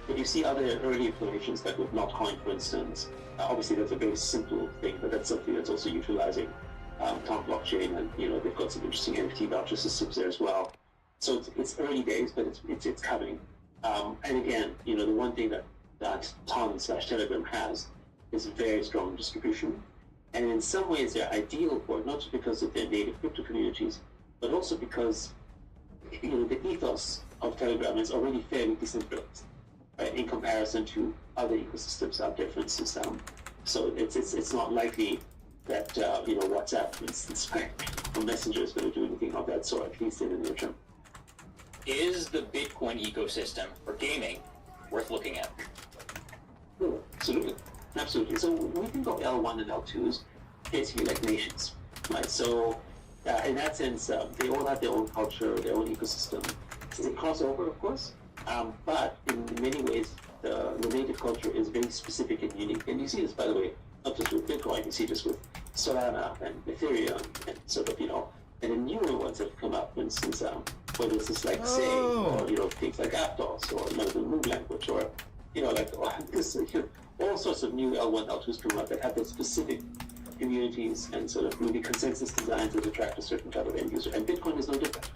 But you see other early implementations like with Notcoin, for instance. Obviously, that's a very simple thing, but that's something that's also utilizing Tom blockchain, and you know they've got some interesting NFT voucher systems there as well. So it's early days, but it's coming. And again, you know, the one thing that Ton/Telegram has is very strong distribution, and in some ways they're ideal for it, not just because of their native crypto communities, but also because you know the ethos of Telegram is already fairly decentralized, right, in comparison to other ecosystems out there, for instance. So it's not likely that you know WhatsApp, for instance, right, or Messenger is going to do anything of that sort, at least in the near term. Is the Bitcoin ecosystem for gaming worth looking at? Oh, absolutely. Absolutely. So we think of L1 and L2s basically like nations, right? So in that sense, they all have their own culture, their own ecosystem. So they cross over, of course, but in many ways, the native culture is very specific and unique. And you see this, by the way, not just with Bitcoin, you see this with Solana and Ethereum and sort of, you know, and the newer ones that have come up, for instance, whether it's just like Say, or, you know, things like Aptos, or, you know, the Moon language, or, you know, like this, you know, all sorts of new L1, L2s come out that have their specific communities and sort of maybe consensus designs that attract a certain type of end user. And Bitcoin is no different.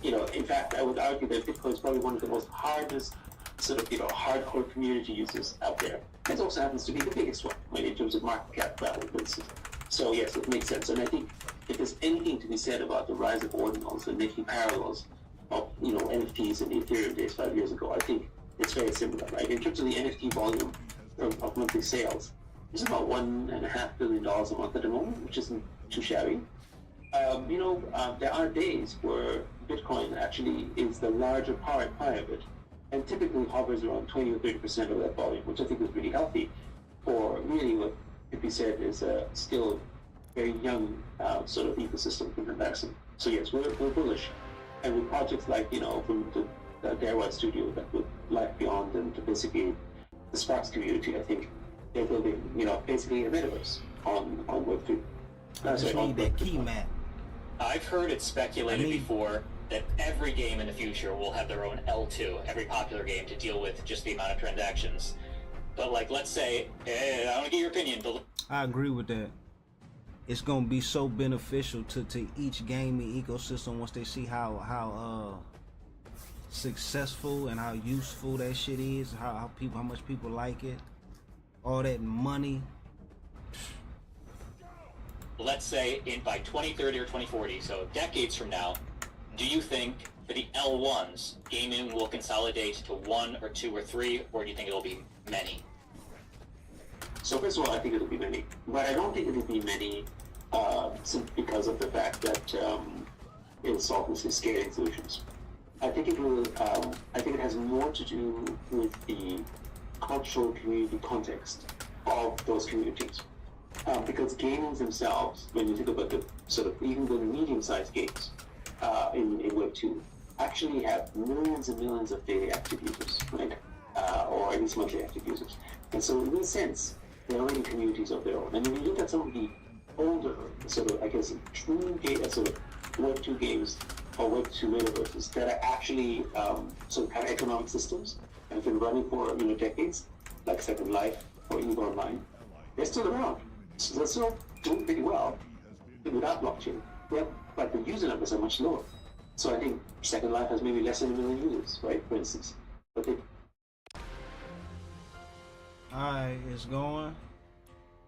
You know, in fact, I would argue that Bitcoin is probably one of the most hardest sort of, you know, hardcore community users out there. It also happens to be the biggest one, right, in terms of market cap value, for instance. So yes, it makes sense. And I think if there's anything to be said about the rise of ordinals and making parallels of, you know, NFTs in the Ethereum days 5 years ago, I think it's very similar, right? In terms of the NFT volume of monthly sales, it's about $1.5 billion a month at the moment, which isn't too shabby. You know, there are days where Bitcoin actually is the larger part of it, and typically hovers around 20 or 30% of that volume, which I think is really healthy for really what could be said is a still very young sort of ecosystem in comparison. So yes, we're bullish, and with projects like, you know, from the Darewide studio that with Life Beyond and basically the Sparks community, I think they're building, you know, basically a metaverse on Web3. I just need that key map. I've heard it speculated before that every game in the future will have their own L2, every popular game, to deal with just the amount of transactions. But like, let's say, I want to get your opinion, but I agree with that. It's gonna be so beneficial to each gaming ecosystem once they see how successful and how useful that shit is, how much people like it, all that money. let's say by 2030 or 2040, so decades from now, do you think for the L1s, gaming will consolidate to 1 or 2 or 3, or do you think it'll be many? So first of all, I think it'll be many, but I don't think it'll be many simply because of the fact that it'll solve this scaling solutions. I think it will. I think it has more to do with the cultural community context of those communities, because gamings themselves, when you think about the sort of even the medium-sized games in Web 2, actually have millions and millions of daily active users, right? Or at least monthly active users, and so in this sense, they're already communities of their own. And when you look at some of the older, sort of, I guess, true sort of Web 2 games or Web 2 metaverses that are actually sort of kind of economic systems and have been running for decades, like Second Life or EVE Online, they're still around. So they're still doing pretty well without blockchain. But the user numbers are much lower. So I think Second Life has maybe less than 1 million users, right? For instance, but they. Alright, it's going.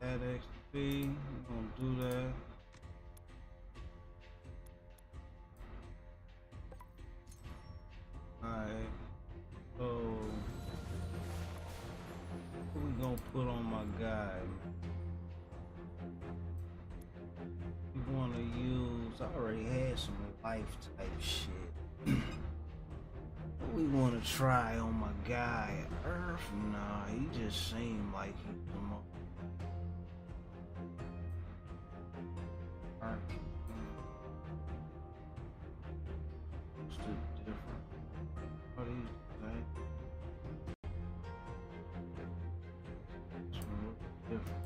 Add XP. We're gonna do that. Alright. So put on my guy. We want to use. I already had some life type shit. We want to try on my guy. Earth, nah, he just seemed like he come up. Earth. What's the difference? What do you think? This one looks different.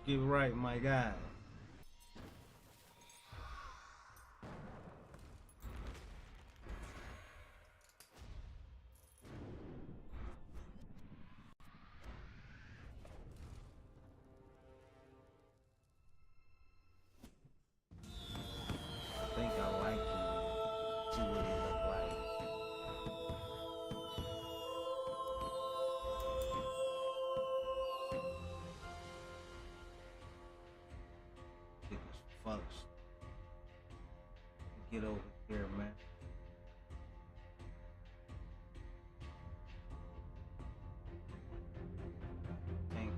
Get right, my guy. I think I like him. See what he look like. Thick as fuck. Get over here, man. Think.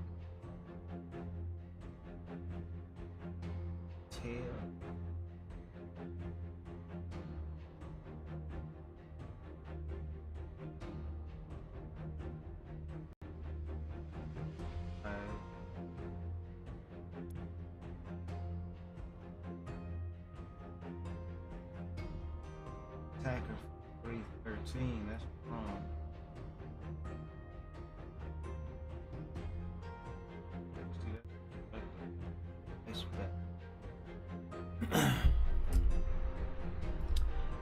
Tail. Attacker 313, that's wrong. See that?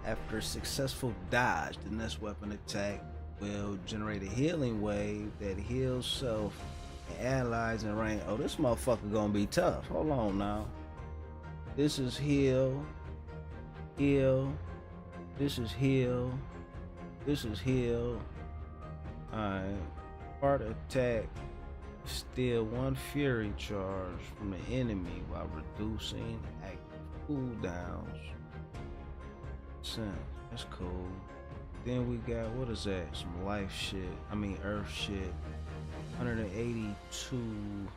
After a successful dodge, the next weapon attack will generate a healing wave that heals self and allies in range. Oh, this motherfucker gonna be tough. Hold on now. This is heal, heal. This is heal. This is heal. Alright. Part attack. Steal one fury charge from the enemy while reducing active cooldowns. That's cool. Then we got, what is that? Some life shit. I mean earth shit. 182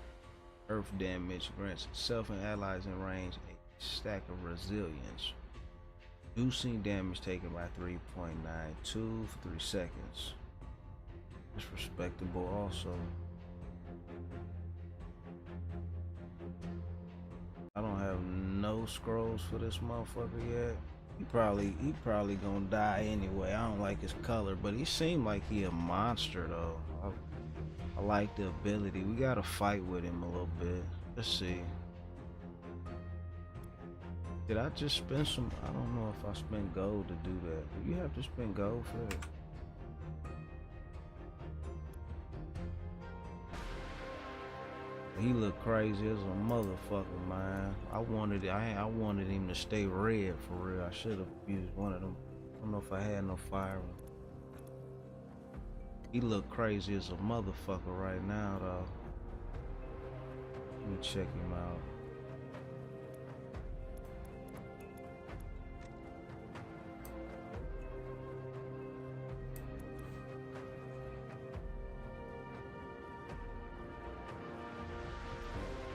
earth damage grants itself and allies in range a stack of resilience. Reducing damage taken by 3.92 for 3 seconds. It's respectable also. I don't have no scrolls for this motherfucker yet. He probably gonna die anyway. I don't like his color, but he seemed like he a monster though. I like the ability. We gotta fight with him a little bit. Let's see. Did I just spend some? I don't know if I spent gold to do that. Do you have to spend gold for it? He looked crazy as a motherfucker, man. I wanted him to stay red for real. I should have used one of them. I don't know if I had no fire. He looked crazy as a motherfucker right now, though. Let me check him out.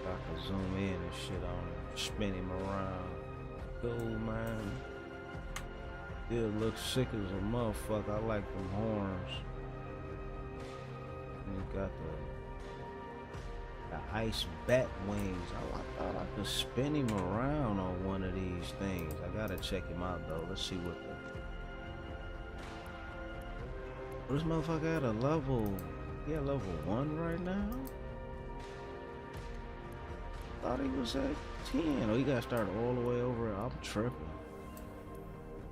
I can zoom in and shit on him, spin him around. Cool, man. Still looks sick as a motherfucker. I like them horns. And he got the ice bat wings. I thought I could spin him around on one of these things. I gotta check him out though. Let's see what this motherfucker at a level. He at level 1 right now? Thought he was at 10. Oh, he gotta start all the way over. I'm tripping.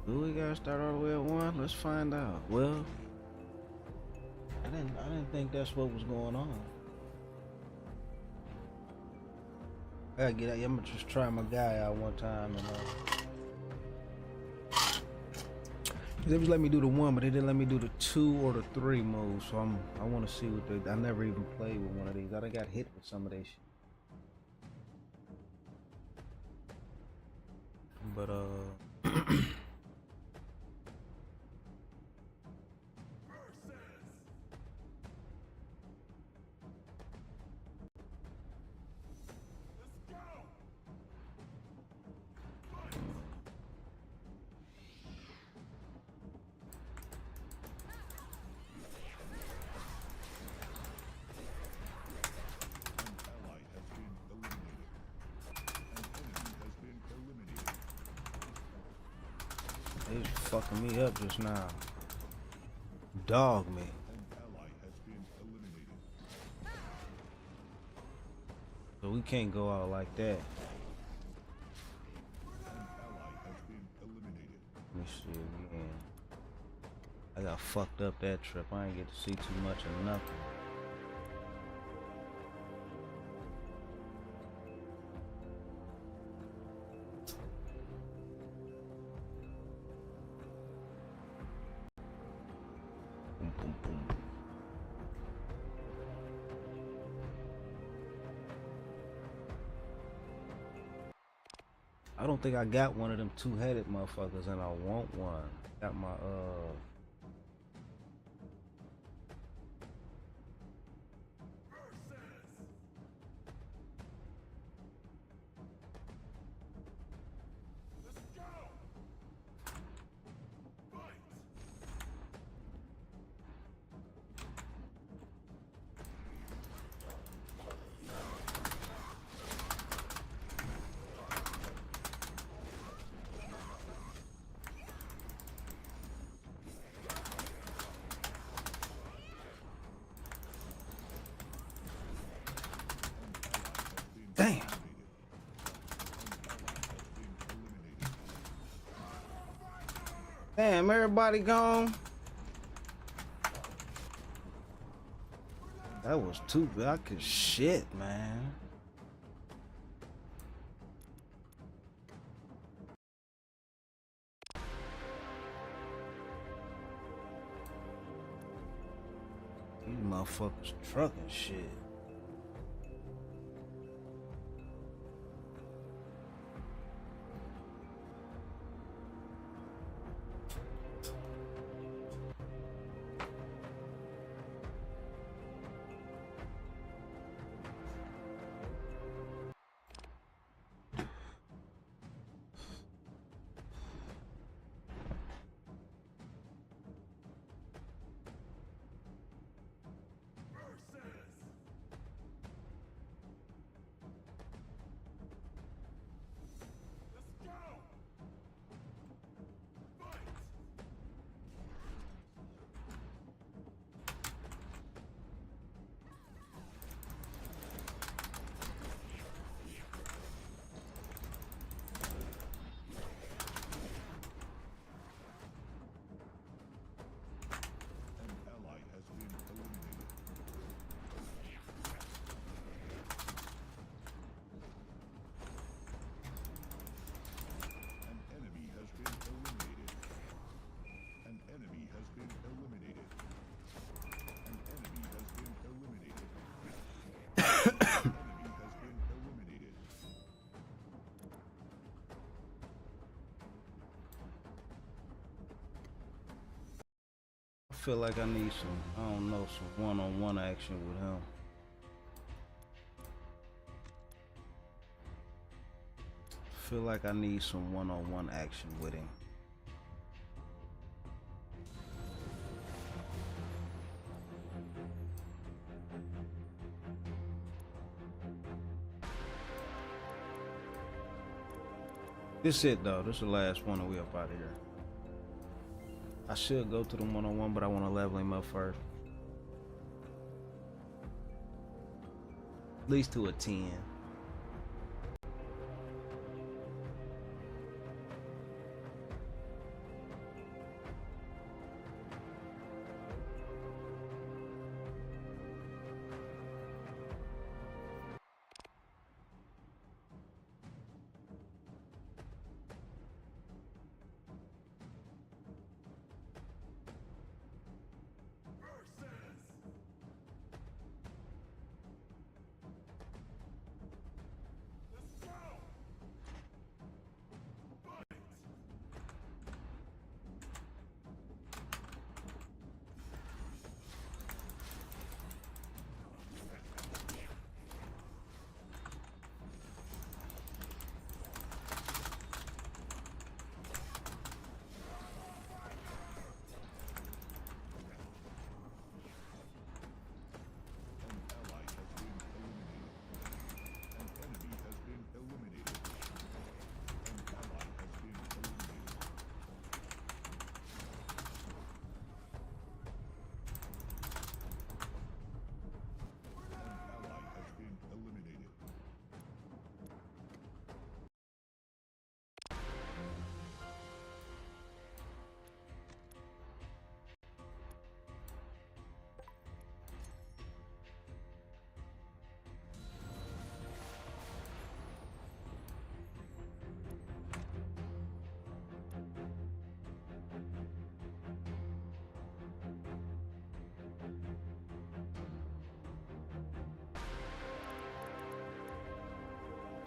Do we gotta start all the way at 1? Let's find out. Well, I didn't think that's what was going on. I gotta get out. I'm gonna just try my guy out one time and they was let me do the 1, but they didn't let me do the 2 or the 3 moves. So I want to see what they. I never even played with one of these. I done got hit with some of that shit. But they just fucking me up just now. Dog me. So we can't go out like that. Let me see again. I got fucked up that trip. I ain't get to see too much of nothing. Boom, boom, boom. I don't think I got one of them two-headed motherfuckers, and I want one. Got my damn. Damn, everybody gone. That was too bad. I could shit, man. These motherfuckers trucking shit. I feel like I need some, I don't know, some one-on-one action with him. I feel like I need some one-on-one action with him. This it though, this is the last one and we up out of here. I should go to the one-on-one, but I want to level him up first. At least to a 10.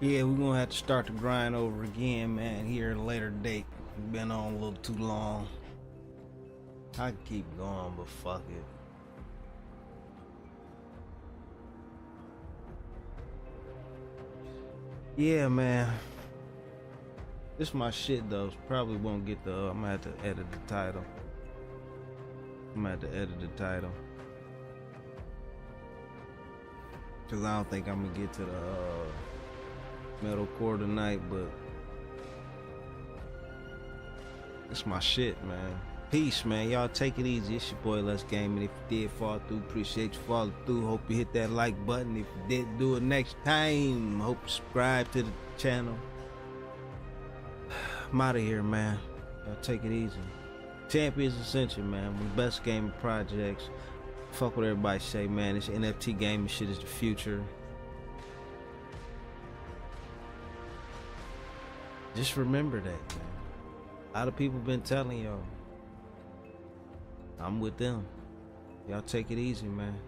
Yeah, we're gonna have to start the grind over again, man, here at a later date. We've been on a little too long. I can keep going, but fuck it. Yeah, man. This my shit though. Probably won't get the. I'm gonna have to edit the title. Cause I don't think I'm gonna get to the Metalcore tonight, but it's my shit, man. Peace, man. Y'all take it easy. It's your boy Let's Game, and if you did fall through, appreciate you falling through. Hope you hit that like button. If you did, do it next time. Hope you subscribe to the channel. I'm out of here, man. Y'all take it easy. Champions Ascension, man. One of the best gaming projects. Fuck what everybody say, man. This NFT gaming shit is the future. Just remember that, man. A lot of people been telling y'all. I'm with them. Y'all take it easy, man.